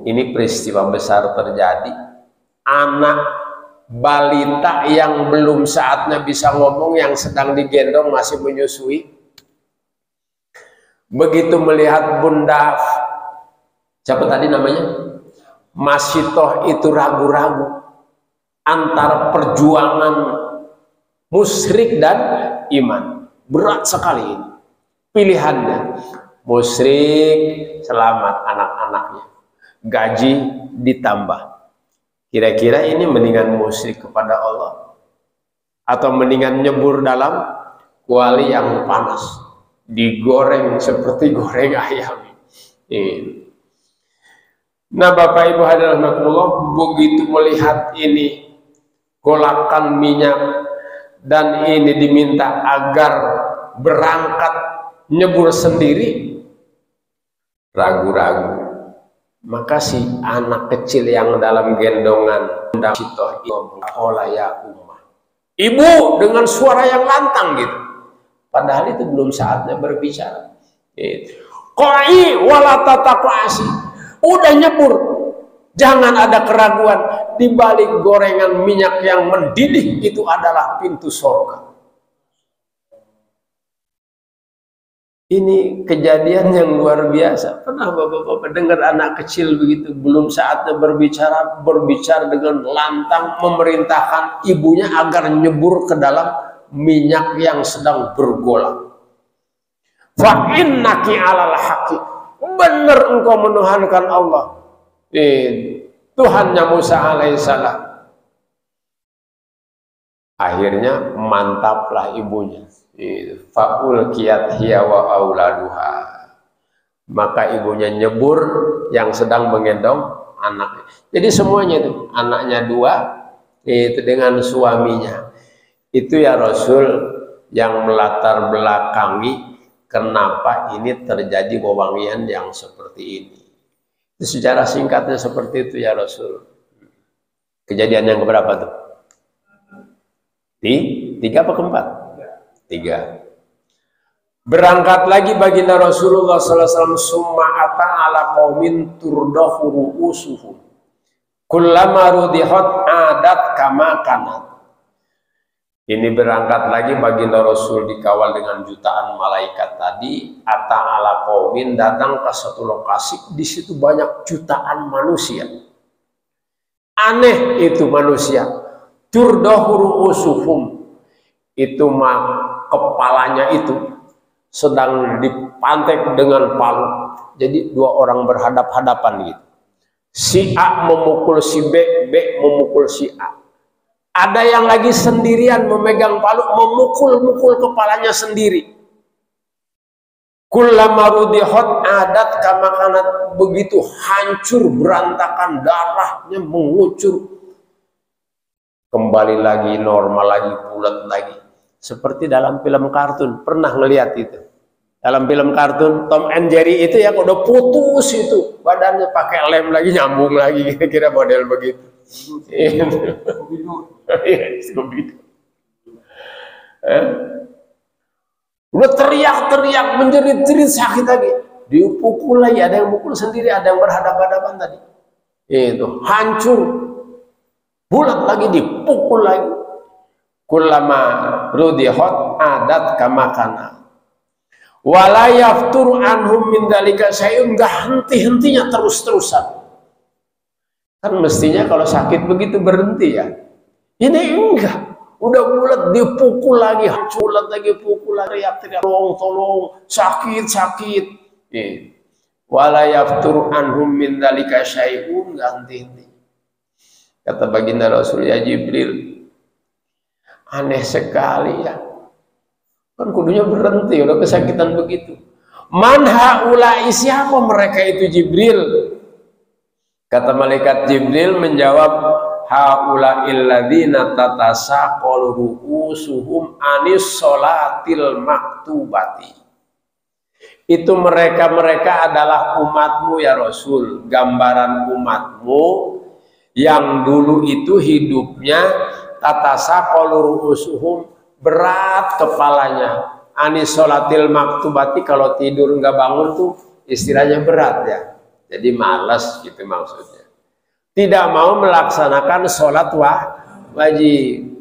Ini peristiwa besar terjadi. Anak balita yang belum saatnya bisa ngomong, yang sedang digendong masih menyusui, begitu melihat Bunda, siapa tadi namanya, Masitoh itu ragu-ragu antara perjuangan musyrik dan iman. Berat sekali ini pilihannya. Musyrik, selamat anak-anaknya, gaji ditambah. Kira-kira ini mendingan musyrik kepada Allah atau mendingan nyebur dalam kuali yang panas, digoreng seperti goreng ayam. Nah Bapak Ibu hadirin rahimakumullah, begitu melihat ini golakan minyak dan ini diminta agar berangkat nyebur sendiri, ragu-ragu. Maka si anak kecil yang dalam gendongan Bunda Masitoh itu, ya ummah, ibu, dengan suara yang lantang gitu. Padahal itu belum saatnya berbicara. Qai wala tataqasi. Udah nyebur, jangan ada keraguan. Di balik gorengan minyak yang mendidih itu adalah pintu surga. Ini kejadian yang luar biasa. Pernah bapak-bapak dengar anak kecil begitu, belum saatnya berbicara dengan lantang memerintahkan ibunya agar nyebur ke dalam minyak yang sedang bergolak. Fa innaki 'alal haqqi. Benar engkau menuhankan Allah. Tuhannya Musa alaihissalam. Akhirnya mantaplah ibunya. Faul qiyat hiya wa auladuha. Maka ibunya nyebur yang sedang menggendong anaknya. Jadi semuanya itu, anaknya dua, itu dengan suaminya. Itu ya Rasul yang melatar belakangi kenapa ini terjadi wewangian yang seperti ini. Itu sejarah singkatnya seperti itu ya Rasul. Kejadian yang keberapa tuh? Tiga apa keempat? Tiga. Berangkat lagi baginda Rasulullah sallallahu alaihi wasallam, summa ata ala qaumin turdahu ru'usuhum kullama rudihat adat kama kanat. Ini berangkat lagi baginda Rasul dikawal dengan jutaan malaikat tadi. Ata ala qaumin, datang ke satu lokasi, di situ banyak jutaan manusia. Aneh itu manusia. Turdahu ru'usuhum, itu mah kepalanya itu sedang dipantek dengan palu. Jadi dua orang berhadap-hadapan gitu. Si A memukul si B, B memukul si A. Ada yang lagi sendirian memegang palu, memukul-mukul kepalanya sendiri. Kullama rudihat adat kama kanat, begitu hancur berantakan, darahnya mengucur. Kembali lagi normal lagi, bulat lagi. Seperti dalam film kartun, pernah ngelihat itu. Dalam film kartun Tom and Jerry itu ya udah putus itu, badannya pakai lem lagi, nyambung lagi, kira-kira model begitu. Udah teriak-teriak, menjerit-jerit, sakit lagi, dipukul lagi, ada yang pukul sendiri, ada yang berhadapan-hadapan tadi. Itu hancur, bulat lagi, dipukul lagi. Kullama rudihat adat kama kana. Wala yafturu anhum min dalika syai'un, enggak henti-hentinya, terus-terusan. Kan mestinya kalau sakit begitu berhenti ya. Ini enggak, udah bulat dipukul lagi, bulat lagi, pukul lagi, teriak, tolong, sakit. Wala yafturu anhum min dalika syai'un, enggak henti-henti. Kata baginda Rasul, ya Jibril, aneh sekali ya. Kan kudunya berhenti, udah kesakitan begitu. Man haulai, siapa mereka itu Jibril? Kata malaikat Jibril menjawab, haula'il ladzina tatasaqalu ru'usuhum anis sholatil maktubati. Itu mereka adalah umatmu ya Rasul, gambaran umatmu yang dulu itu hidupnya tatasaqalu ru'usuhum, berat kepalanya, anis sholatil maktubati, kalau tidur nggak bangun tuh istilahnya berat ya, jadi malas gitu maksudnya, tidak mau melaksanakan sholat wajib.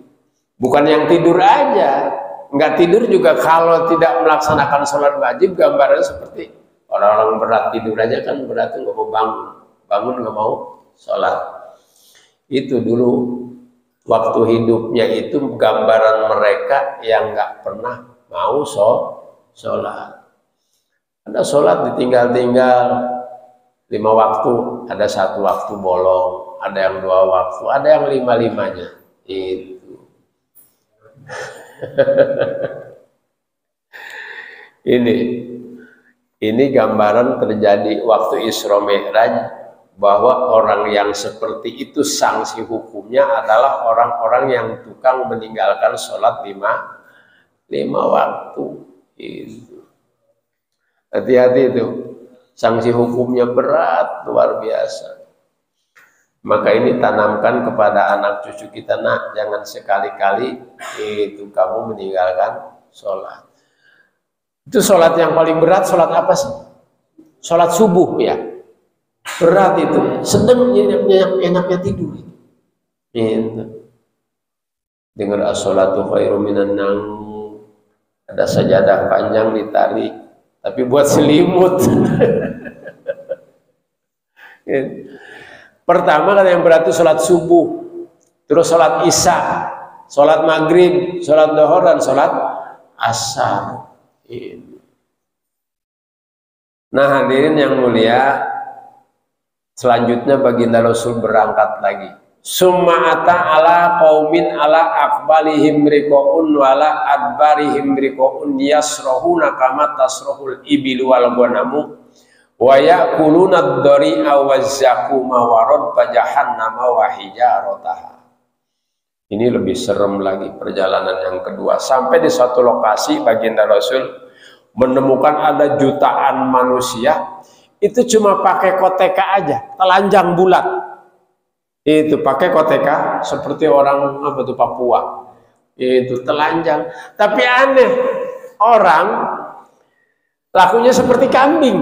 Bukan yang tidur aja, nggak tidur juga, kalau tidak melaksanakan sholat wajib, gambarnya seperti orang-orang berat, tidur aja kan berarti nggak mau bangun nggak mau sholat. Itu dulu waktu hidupnya itu gambaran mereka yang nggak pernah mau sholat. Ada sholat ditinggal-tinggal 5 waktu, ada 1 waktu bolong, ada yang 2 waktu, ada yang 5-5-nya. Itu. Ini gambaran terjadi waktu Isra Mi'raj. Bahwa orang yang seperti itu sanksi hukumnya adalah orang-orang yang tukang meninggalkan sholat 5 waktu. Itu. Hati-hati itu, sanksi hukumnya berat, luar biasa. Maka ini tanamkan kepada anak cucu kita, nak, jangan sekali-kali itu kamu meninggalkan sholat. Itu sholat yang paling berat, sholat apa sih? Sholat subuh ya. Berat itu, sedang enaknya tidur. Dengar as-sholatu khairum minan naum, ada sajadah panjang ditarik, tapi buat selimut. Pertama kan yang berat itu sholat subuh, terus sholat isya, sholat maghrib, sholat duhur, dan sholat asar. Nah hadirin yang mulia, selanjutnya baginda Rasul berangkat lagi. Summa ata ala qaumin ala aqbalihim riqaun wala adbarihim riqaun yasrahuna kama tasrahul ibilu wal ghanamu wa ya'kuluna ad-dari'a waz-zakuma warad fajahannama wa hijarataha. Ini lebih serem lagi perjalanan yang kedua. Sampai di suatu lokasi baginda Rasul menemukan ada jutaan manusia, itu cuma pakai koteka aja, telanjang bulat. Itu pakai koteka seperti orang apa tuh Papua. Itu telanjang. Tapi aneh, orang lakunya seperti kambing,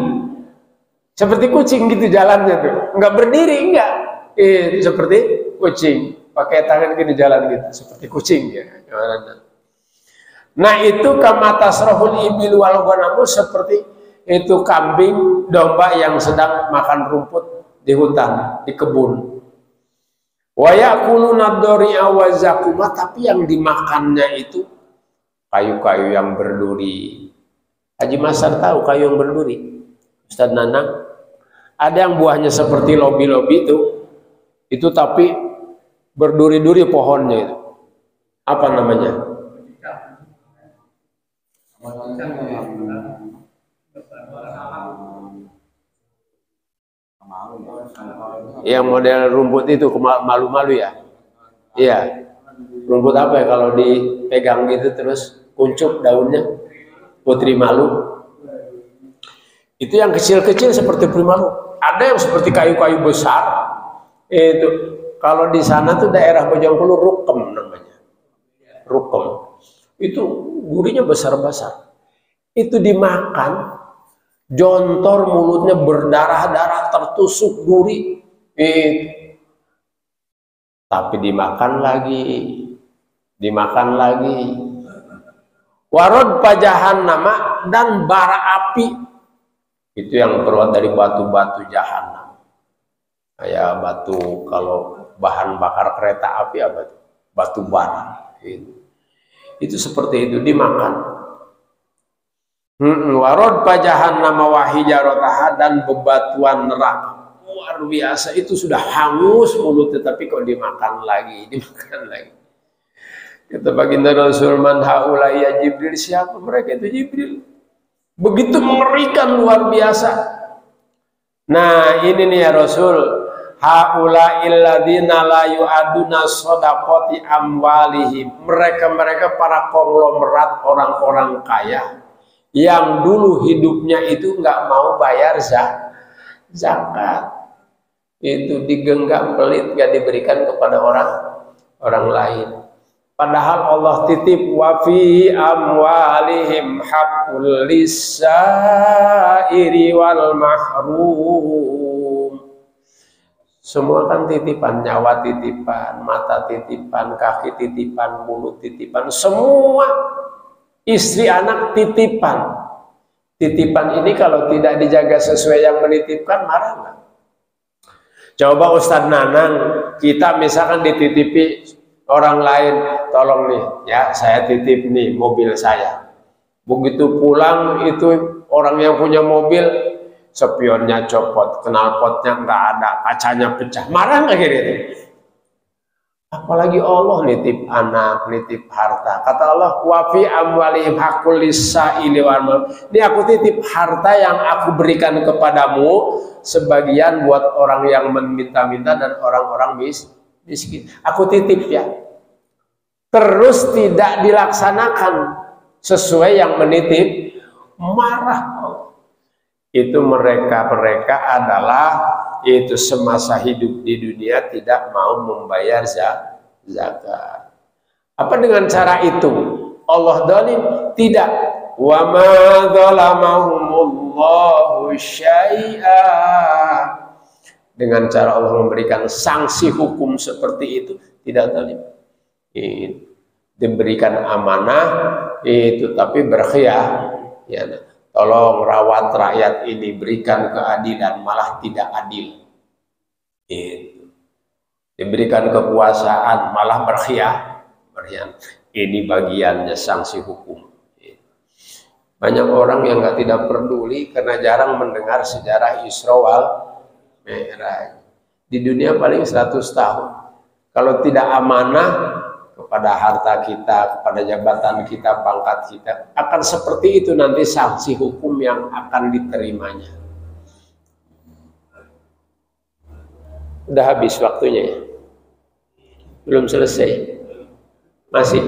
seperti kucing gitu jalannya tuh. Enggak berdiri, enggak. Itu seperti kucing, pakai tangan gini jalan gitu, seperti kucing ya. Nah itu kama tasrahul ibil wal ghanamu, seperti itu kambing domba yang sedang makan rumput di hutan, di kebun. Wa ya'kuluna ad-dari'a wa zakuma, tapi yang dimakannya itu kayu-kayu yang berduri. Haji Masar tahu kayu yang berduri? Ustaz Nanang, ada yang buahnya seperti lobi-lobi itu tapi berduri-duri pohonnya itu. Apa namanya? Yang model rumput itu malu-malu ya. Iya. Rumput apa ya kalau dipegang gitu terus kuncup daunnya? Putri malu. Itu yang kecil-kecil seperti putri malu. Ada yang seperti kayu-kayu besar. Itu kalau di sana tuh daerah Bojongkulur rukem namanya. Rukem. Itu durinya besar-besar. Itu dimakan, jontor mulutnya berdarah-darah, tertusuk duri. Tapi dimakan lagi. Warod pajahannama, dan bara api. Itu yang terbuat dari batu-batu jahanam. Kayak batu, kalau bahan bakar kereta api apa itu? Batu bara. Itu seperti itu dimakan. Warod pajahannama wa hijarataha, dan bebatuan neraka. Luar biasa, itu sudah hangus mulutnya, tapi kok dimakan lagi. Kata baginda Rasul, man haula ya Jibril, siapa mereka itu Jibril? Begitu mengerikan, luar biasa. Nah ini nih ya Rasul, haula illadzina la yu'aduna shadaqati amwalihim, mereka para konglomerat, orang-orang kaya yang dulu hidupnya itu nggak mau bayar zakat. Itu digenggam pelit, nggak diberikan kepada orang lain. Padahal Allah titip wa fi amwalihim haqqul lis-sa'iri wal mahrum. Semua kan titipan, nyawa titipan, mata titipan, kaki titipan, mulut titipan, semua. Istri anak titipan. Titipan ini kalau tidak dijaga sesuai yang menitipkan, marah nggak? Coba Ustadz Nanang, kita misalkan dititipi orang lain, tolong nih ya, saya titip nih mobil saya. Begitu pulang itu orang yang punya mobil, spionnya copot, knalpotnya nggak ada, kacanya pecah, marah nggak gitu? Apalagi Allah nitip anak, nitip harta. Kata Allah, wa fi amwalihim haqqul lis-sa'ili wal mahrum. Ini aku titip harta yang aku berikan kepadamu, sebagian buat orang yang meminta-minta dan orang-orang miskin. Aku titip ya. Terus tidak dilaksanakan sesuai yang menitip, marah. Itu mereka adalah itu semasa hidup di dunia tidak mau membayar zakat. Apa dengan cara itu Allah zalim? Tidak. Wa ma zalamahumullahu syai'a. Dengan cara Allah memberikan sanksi hukum seperti itu, tidak zalim. Diberikan amanah itu tapi berkhiyar, ya, tolong rawat rakyat ini, berikan keadilan, malah tidak adil. Itu. Diberikan kekuasaan, malah berkhiyar. Ini bagiannya sanksi hukum. Banyak orang yang tidak peduli karena jarang mendengar sejarah Isra wal Mi'raj. Di dunia paling 100 tahun. Kalau tidak amanah kepada harta kita, kepada jabatan kita, pangkat kita, akan seperti itu nanti sanksi hukum yang akan diterimanya. Udah habis waktunya ya? Belum selesai? Masih?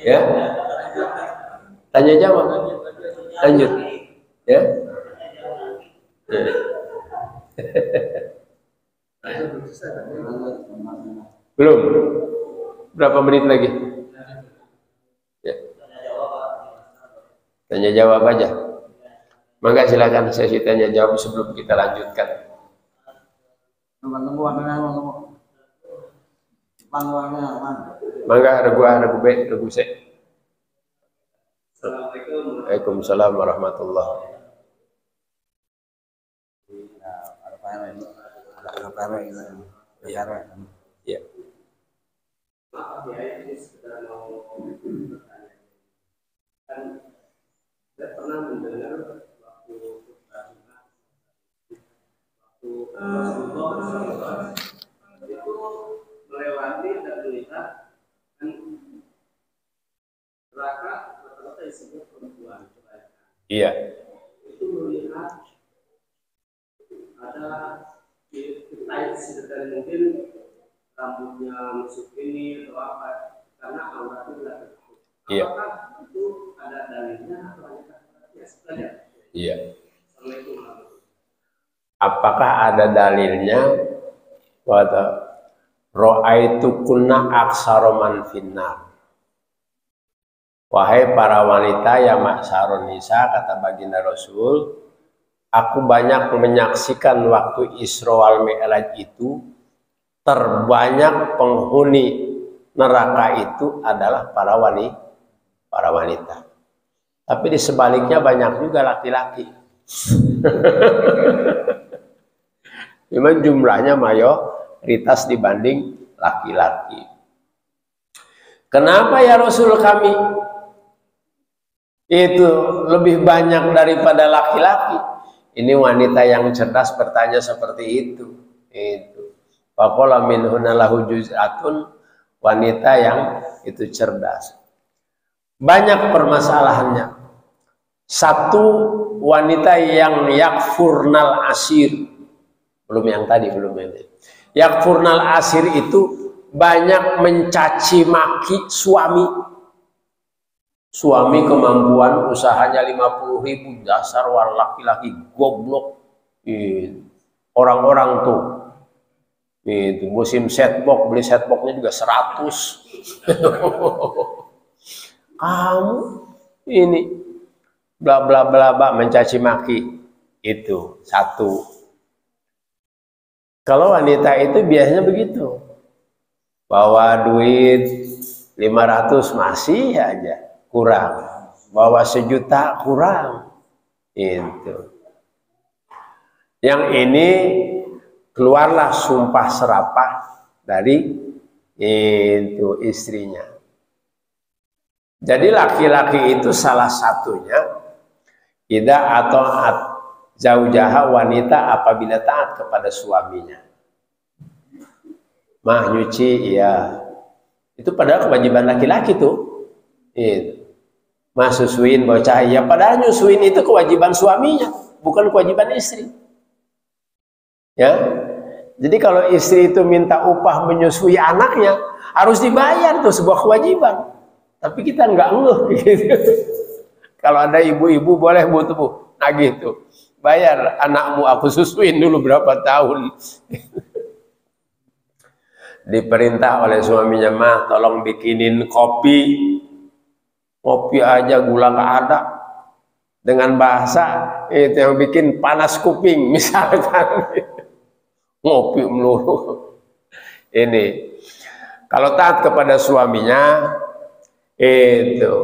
Ya? Tanya jawab. Lanjut. Ya? Belum? Berapa menit lagi? Ya. Tanya jawab aja. Maka silakan sesi tanya jawab sebelum kita lanjutkan. Maka regu B, regu C. Waalaikumsalam warahmatullahi wabarakatuh. Ya. Maaf ya, ini sekedar mau bertanya. Kan saya pernah mendengar waktu Rasulullah itu melewati dan melihat kan neraka rata-rata isinya perempuan. Iya. Itu melihat ada kita sekedar mungkin rambutnya masuk ini atau apa karena auratnya tidak tertutup. Iya. Apakah itu ada dalilnya atau hanya saja? Iya. Apakah ada dalilnya? Wata ro'aitu kunna aksaroman finnar. Wahai para wanita yang maksaron nisa, kata baginda Rasul, aku banyak menyaksikan waktu Isra wal Mi'raj itu terbanyak penghuni neraka itu adalah para wanita. Tapi di sebaliknya banyak juga laki-laki. Memang jumlahnya mayoritas dibanding laki-laki. Kenapa ya Rasul kami itu lebih banyak daripada laki-laki? Ini wanita yang cerdas bertanya seperti itu. Itu. Faqala minhunna lahu juz'atun, wanita yang itu cerdas. Banyak permasalahannya. Satu, wanita yang yakfurnal asir. Belum yang tadi, belum ini. Yakfurnal asir itu banyak mencaci maki suami. Suami kemampuan usahanya 50.000, dasar war laki-laki goblok. Orang-orang tuh itu musim setbox, beli setboxnya juga 100. Kamu ini bla bla bla bla mencaci maki. Itu satu. Kalau wanita itu biasanya begitu, bawa duit 500 masih aja kurang, bawa 1 juta kurang. Itu. Yang ini keluarlah sumpah serapah dari itu istrinya. Jadi laki-laki itu salah satunya idza ata'at zaujaha, wanita apabila taat kepada suaminya. Mah nyuci, iya. Itu padahal kewajiban laki-laki tuh. Itu. Mah susuin bocah, iya. Padahal nyusuin itu kewajiban suaminya, bukan kewajiban istri. Ya. Jadi kalau istri itu minta upah menyusui anaknya, harus dibayar tuh, sebuah kewajiban. Tapi kita nggak ngeh gitu. Kalau ada ibu-ibu boleh butuh nagih tuh. Bayar anakmu, aku susuin dulu berapa tahun. Diperintah oleh suaminya, mah tolong bikinin kopi. Kopi aja gula nggak ada. Dengan bahasa itu yang bikin panas kuping misalkan. Ngopi melulu. Ini kalau taat kepada suaminya itu.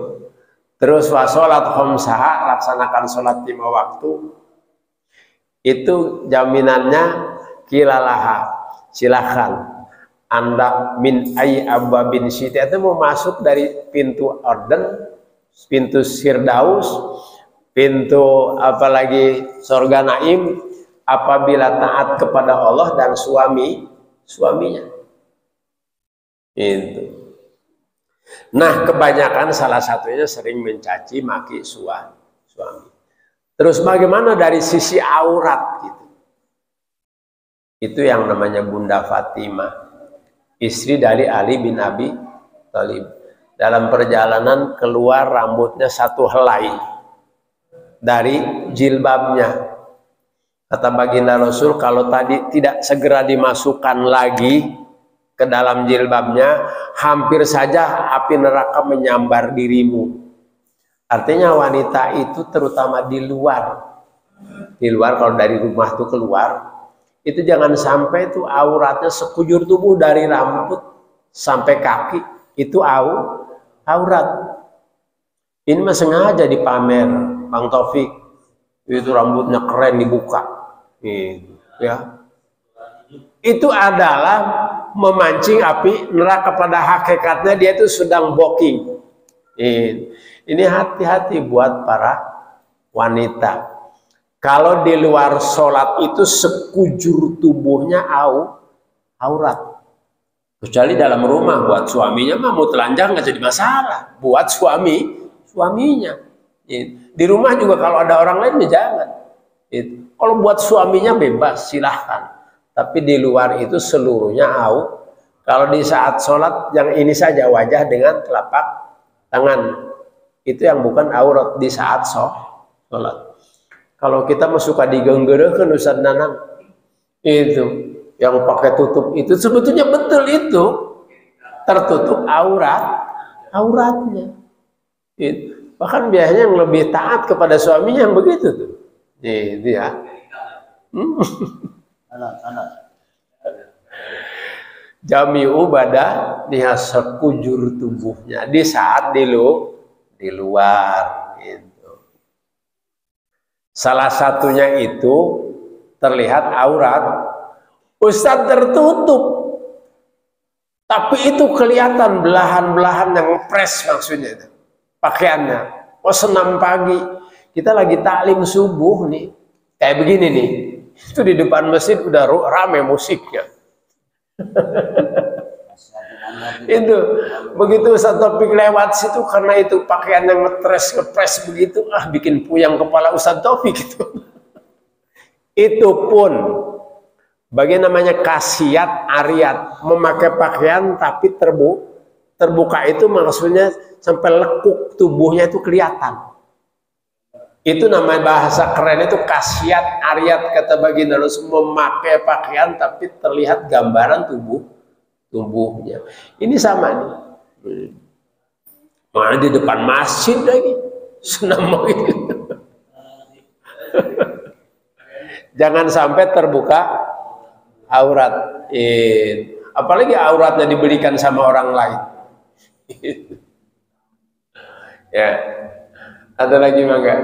Terus wasolat khamsaha, laksanakan sholat 5 waktu. Itu jaminannya kilalaha, silakan Anda min ay abwabin syiti, itu mau masuk dari pintu orden pintu Firdaus, pintu apalagi surga Naim apabila taat kepada Allah dan suaminya. Itu. Nah, kebanyakan salah satunya sering mencaci maki suami. Terus bagaimana dari sisi aurat gitu? Itu yang namanya Bunda Fatimah, istri dari Ali bin Abi Thalib. Dalam perjalanan keluar rambutnya satu helai dari jilbabnya. Kata baginda Rasul, kalau tadi tidak segera dimasukkan lagi ke dalam jilbabnya, hampir saja api neraka menyambar dirimu. Artinya wanita itu terutama di luar kalau dari rumah tuh keluar, itu jangan sampai tuh auratnya sekujur tubuh dari rambut sampai kaki itu aurat. Ini mah sengaja dipamer, Bang Taufik. Itu rambutnya keren dibuka. Gitu, ya. Itu adalah memancing api neraka, pada hakikatnya dia itu sedang booking. Ini hati-hati buat para wanita. Kalau di luar sholat itu sekujur tubuhnya aurat. Kecuali dalam rumah, buat suaminya mah mau telanjang nggak jadi masalah. Buat suaminya. Di rumah juga kalau ada orang lain jangan. Kalau buat suaminya bebas silahkan. Tapi di luar itu seluruhnya Kalau di saat sholat yang ini saja wajah dengan telapak tangan. Itu yang bukan aurat di saat sholat. Kalau kita mah suka digenggerehkeun Ustaz Nanang. Itu yang pakai tutup itu sebetulnya betul itu tertutup auratnya. Bahkan biasanya yang lebih taat kepada suaminya yang begitu tuh. Itu ya. Jami'u badaniha sekujur tubuhnya di saat di luar gitu. Salah satunya itu terlihat aurat. Ustadz tertutup, tapi itu kelihatan belahan-belahan yang press maksudnya itu pakaiannya. Oh, senam pagi kita lagi taklim subuh nih kayak begini nih, itu di depan masjid udah rame musiknya. Itu begitu Ustaz Taufik lewat situ, karena itu pakaian yang ngepres begitu, bikin puyang kepala Ustaz Taufik itu. Itu pun bagian namanya khasiat ariat, memakai pakaian tapi terbuka itu maksudnya sampai lekuk tubuhnya itu kelihatan. Itu namanya bahasa keren itu khasiat ariat, kata baginda Rasul, memakai pakaian tapi terlihat gambaran tubuhnya. Ini sama nih. Mana di depan masjid lagi senam begitu. Jangan sampai terbuka aurat. Apalagi auratnya diberikan sama orang lain. Ya. Ada lagi mangga?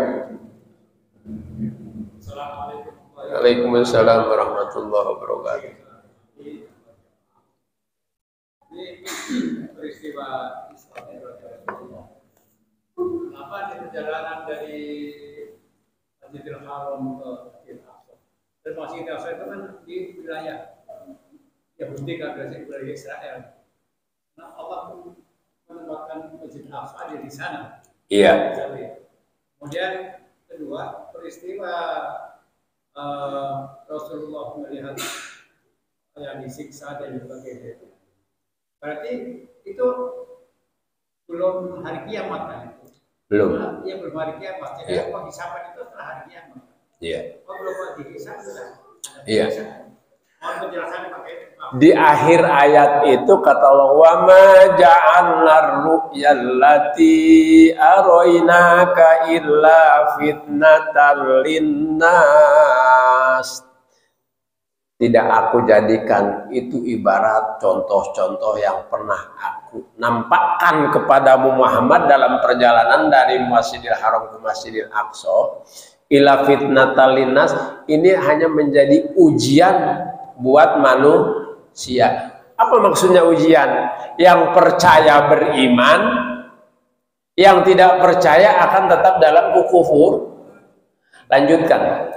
Waalaikumsalam warahmatullahi wabarakatuh. Ini peristiwa apa di perjalanan dari Masjidil Haram ke Masjidil Aqsa. Dan Masjidil Aqsa itu kan di wilayah Yahudi, kan berarti wilayah Israel. Nah, Allah menempatkan Masjidil Aqsa di sana. Iya. Kemudian kedua, peristiwa Rasulullah melihat yang disiksa dan sebagainya. Berarti itu belum hari kiamat kan? Belum. Iya, belum hari kiamat. Jadi Ya. penghisapan itu setelah hari kiamat. Iya. Oh, belum dihisab sudah. Iya. Mohon penjelasannya pakai Di akhir ayat itu kata Allah, wa ma ja'alna ru'yallati araynaka illa fitnatan linnas. Tidak aku jadikan itu ibarat contoh-contoh yang pernah aku nampakkan kepadamu Muhammad dalam perjalanan dari Masjidil Haram ke Masjidil Aqsa ila fitnatal linnas. Ini hanya menjadi ujian buat manusia. Apa maksudnya ujian? Yang percaya beriman Yang tidak percaya akan tetap dalam kufur. Lanjutkan.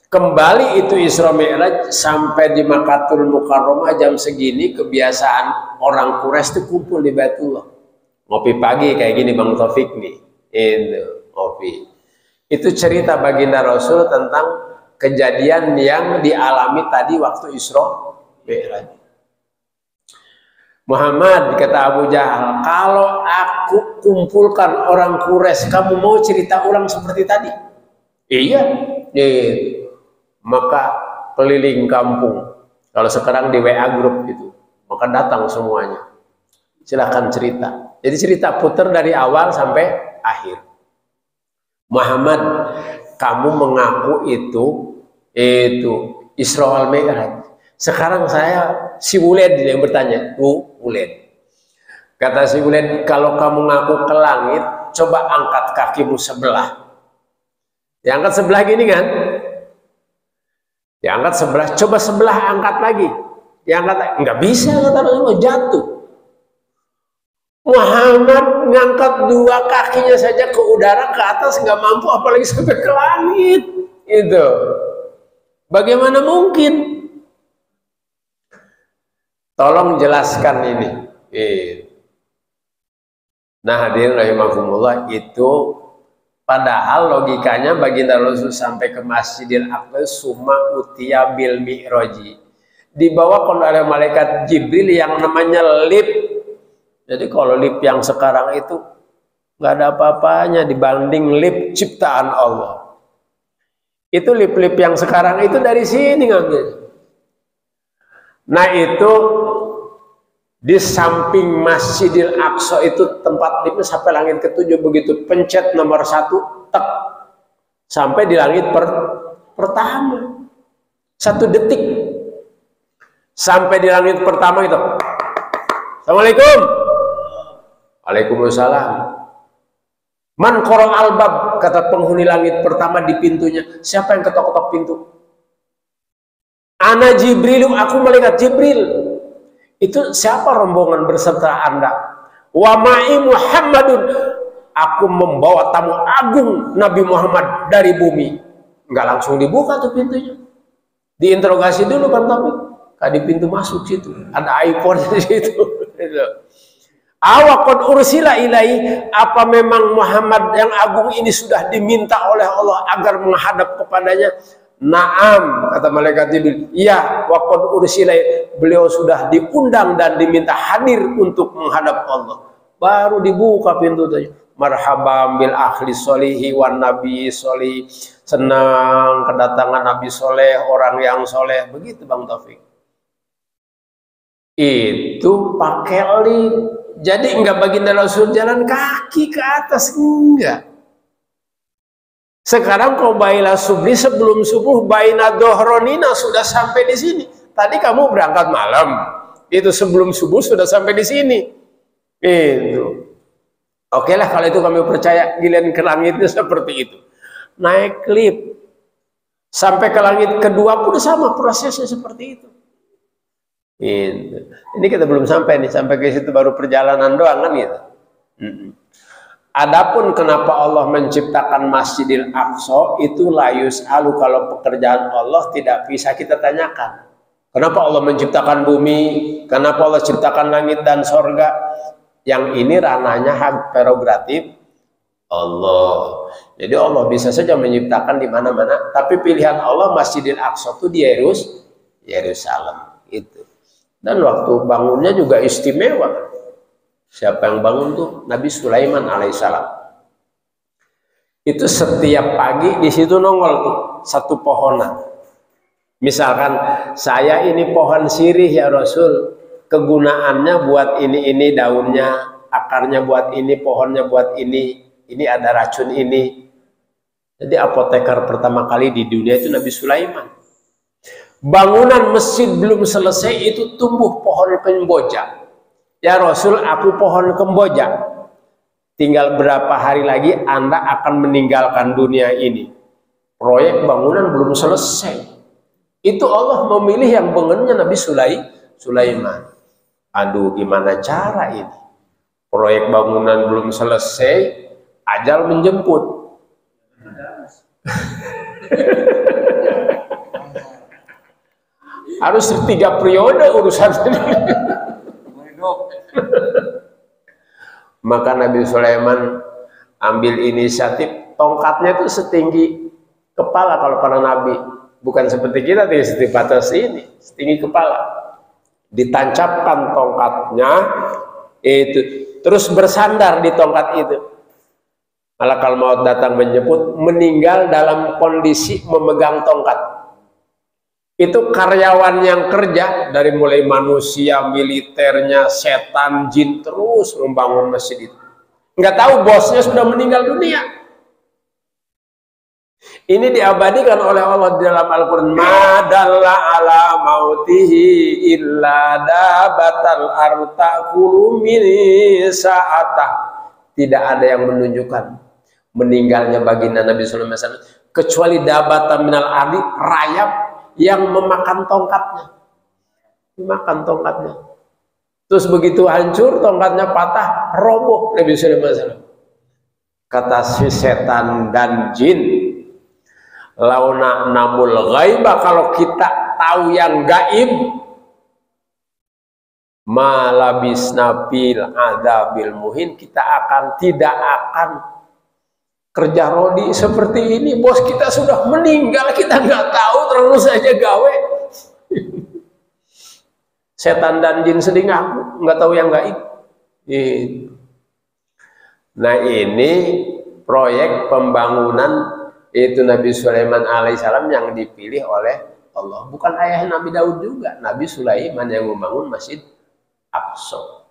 Kembali itu Isra Mi'raj sampai di Makkatul Mukarramah jam segini, kebiasaan orang Quraisy itu kumpul di Baitullah. Ngopi pagi kayak gini Bang Taufik nih. Itu ngopi. Itu cerita baginda Rasul tentang kejadian yang dialami tadi waktu Isra Mi'raj. Muhammad, kata Abu Jahal, kalau aku kumpulkan orang Quraisy, kamu mau cerita ulang seperti tadi? Iya. Maka keliling kampung. Kalau sekarang di WA grup itu, maka datang semuanya. Silahkan cerita. Jadi cerita putar dari awal sampai akhir. Muhammad, kamu mengaku itu Isra wal Mi'raj. Sekarang saya si Wuled yang bertanya, Wuled. Kata si Wuled, kalau kamu ngaku ke langit, coba angkat kakimu sebelah. Diangkat sebelah gini kan? Diangkat sebelah, coba sebelah angkat lagi. Diangkat, nggak bisa kata Rasulullah, jatuh. Muhammad ngangkat dua kakinya saja ke udara, ke atas nggak mampu, apalagi sampai ke langit. Itu. Bagaimana mungkin? Tolong jelaskan ini. Nah, hadirin rahimakumullah, itu padahal logikanya baginda Rasul sampai ke Masjidil Aqsa summa utiya bil mi'raji. Dibawakan oleh malaikat Jibril yang namanya lip. Jadi kalau lip yang sekarang itu nggak ada apa-apanya dibanding lip ciptaan Allah. Itu lip-lip yang sekarang itu dari sini ngambil. Nah itu di samping Masjidil Aqsa itu tempat lipnya sampai langit ketujuh, begitu pencet nomor 1 tek sampai di langit pertama 1 detik sampai di langit pertama itu. Assalamualaikum. Waalaikumsalam. Man qara albab, kata penghuni langit pertama di pintunya. Siapa yang ketok-ketok pintu? Ana Jibrilu, aku malaikat Jibril. Itu siapa rombongan berserta Anda? Wa ma'i Muhammadun, aku membawa tamu agung Nabi Muhammad dari bumi. Enggak langsung dibuka tuh pintunya. Diinterogasi dulu Bang Taufik. Di pintu masuk situ ada iPhone di situ. Awaqad ursila ilai, apa memang Muhammad yang agung ini sudah diminta oleh Allah agar menghadap kepadanya? Naam, kata malaikat Jibril. Iya, waqad ursila, beliau sudah diundang dan diminta hadir untuk menghadap Allah. Baru dibuka pintu tadi. Marhaban bil akhli solihi wan nabi solih. Senang kedatangan Nabi soleh, orang yang soleh. Begitu Bang Taufik. Itu pakai lip. Jadi enggak baginda Rasul jalan kaki ke atas, enggak. Sekarang kau baila subli, sebelum subuh baina dohronina sudah sampai di sini. Tadi kamu berangkat malam, itu sebelum subuh sudah sampai di sini. Itu. Oke lah kalau itu kami percaya, giliran ke langitnya seperti itu. Naik klip sampai ke langit kedua pun sama prosesnya seperti itu. Ini kita belum sampai nih, sampai ke situ baru perjalanan doang kan gitu. Adapun kenapa Allah menciptakan Masjidil Aqsa itu layus alu, kalau pekerjaan Allah tidak bisa kita tanyakan. Kenapa Allah menciptakan bumi? Kenapa Allah ciptakan langit dan sorga? Yang ini ranahnya hak prerogatif Allah. Jadi Allah bisa saja menciptakan di mana-mana, tapi pilihan Allah Masjidil Aqsa itu di Yerusalem itu. Dan waktu bangunnya juga istimewa. Siapa yang bangun tuh? Nabi Sulaiman alaihissalam. Itu setiap pagi di situ nongol tuh satu pohonan. Misalkan saya ini pohon sirih ya Rasul, kegunaannya buat ini daunnya, akarnya buat ini, pohonnya buat ini ada racun ini. Jadi apoteker pertama kali di dunia itu Nabi Sulaiman. Bangunan masjid belum selesai itu tumbuh pohon kemboja. Ya Rasul, aku pohon kemboja. Tinggal berapa hari lagi Anda akan meninggalkan dunia ini. Proyek bangunan belum selesai. Itu Allah memilih yang bangunnya Nabi Sulaiman. Aduh, gimana cara ini? proyek bangunan belum selesai, ajal menjemput. Harus 3 periode urusan ini. Maka Nabi Sulaiman ambil inisiatif, tongkatnya itu setinggi kepala kalau para nabi, bukan seperti kita di batas ini, setinggi kepala. Ditancapkan tongkatnya itu, terus bersandar di tongkat itu. Malakal maut datang menjemput, meninggal dalam kondisi memegang tongkat. Itu karyawan yang kerja dari mulai manusia, militernya, setan, jin, terus membangun masjid itu. Nggak tahu bosnya sudah meninggal dunia. Ini diabadikan oleh Allah di dalam Al-Quran. Madalla ala mautihi illa dabatal artaqulu min sa'atah. Tidak ada yang menunjukkan meninggalnya baginda Nabi Sulaiman kecuali dabatan minal ardi, rayap yang memakan tongkatnya. Dimakan tongkatnya. Terus begitu hancur, tongkatnya patah, roboh Nabi Sulaiman. Kata si setan dan jin, launa namul ghaiba, kalau kita tahu yang gaib, malabisna bil adabil muhin, kita tidak akan kerja rodi seperti ini. Bos kita sudah meninggal, kita nggak tahu, terus saja gawe. Setan dan jin sedih ngaku, nggak tahu yang gaib. Nah ini proyek pembangunan itu Nabi Sulaiman alaihissalam yang dipilih oleh Allah. Bukan ayah Nabi Daud juga, Nabi Sulaiman yang membangun Masjid Aqsa.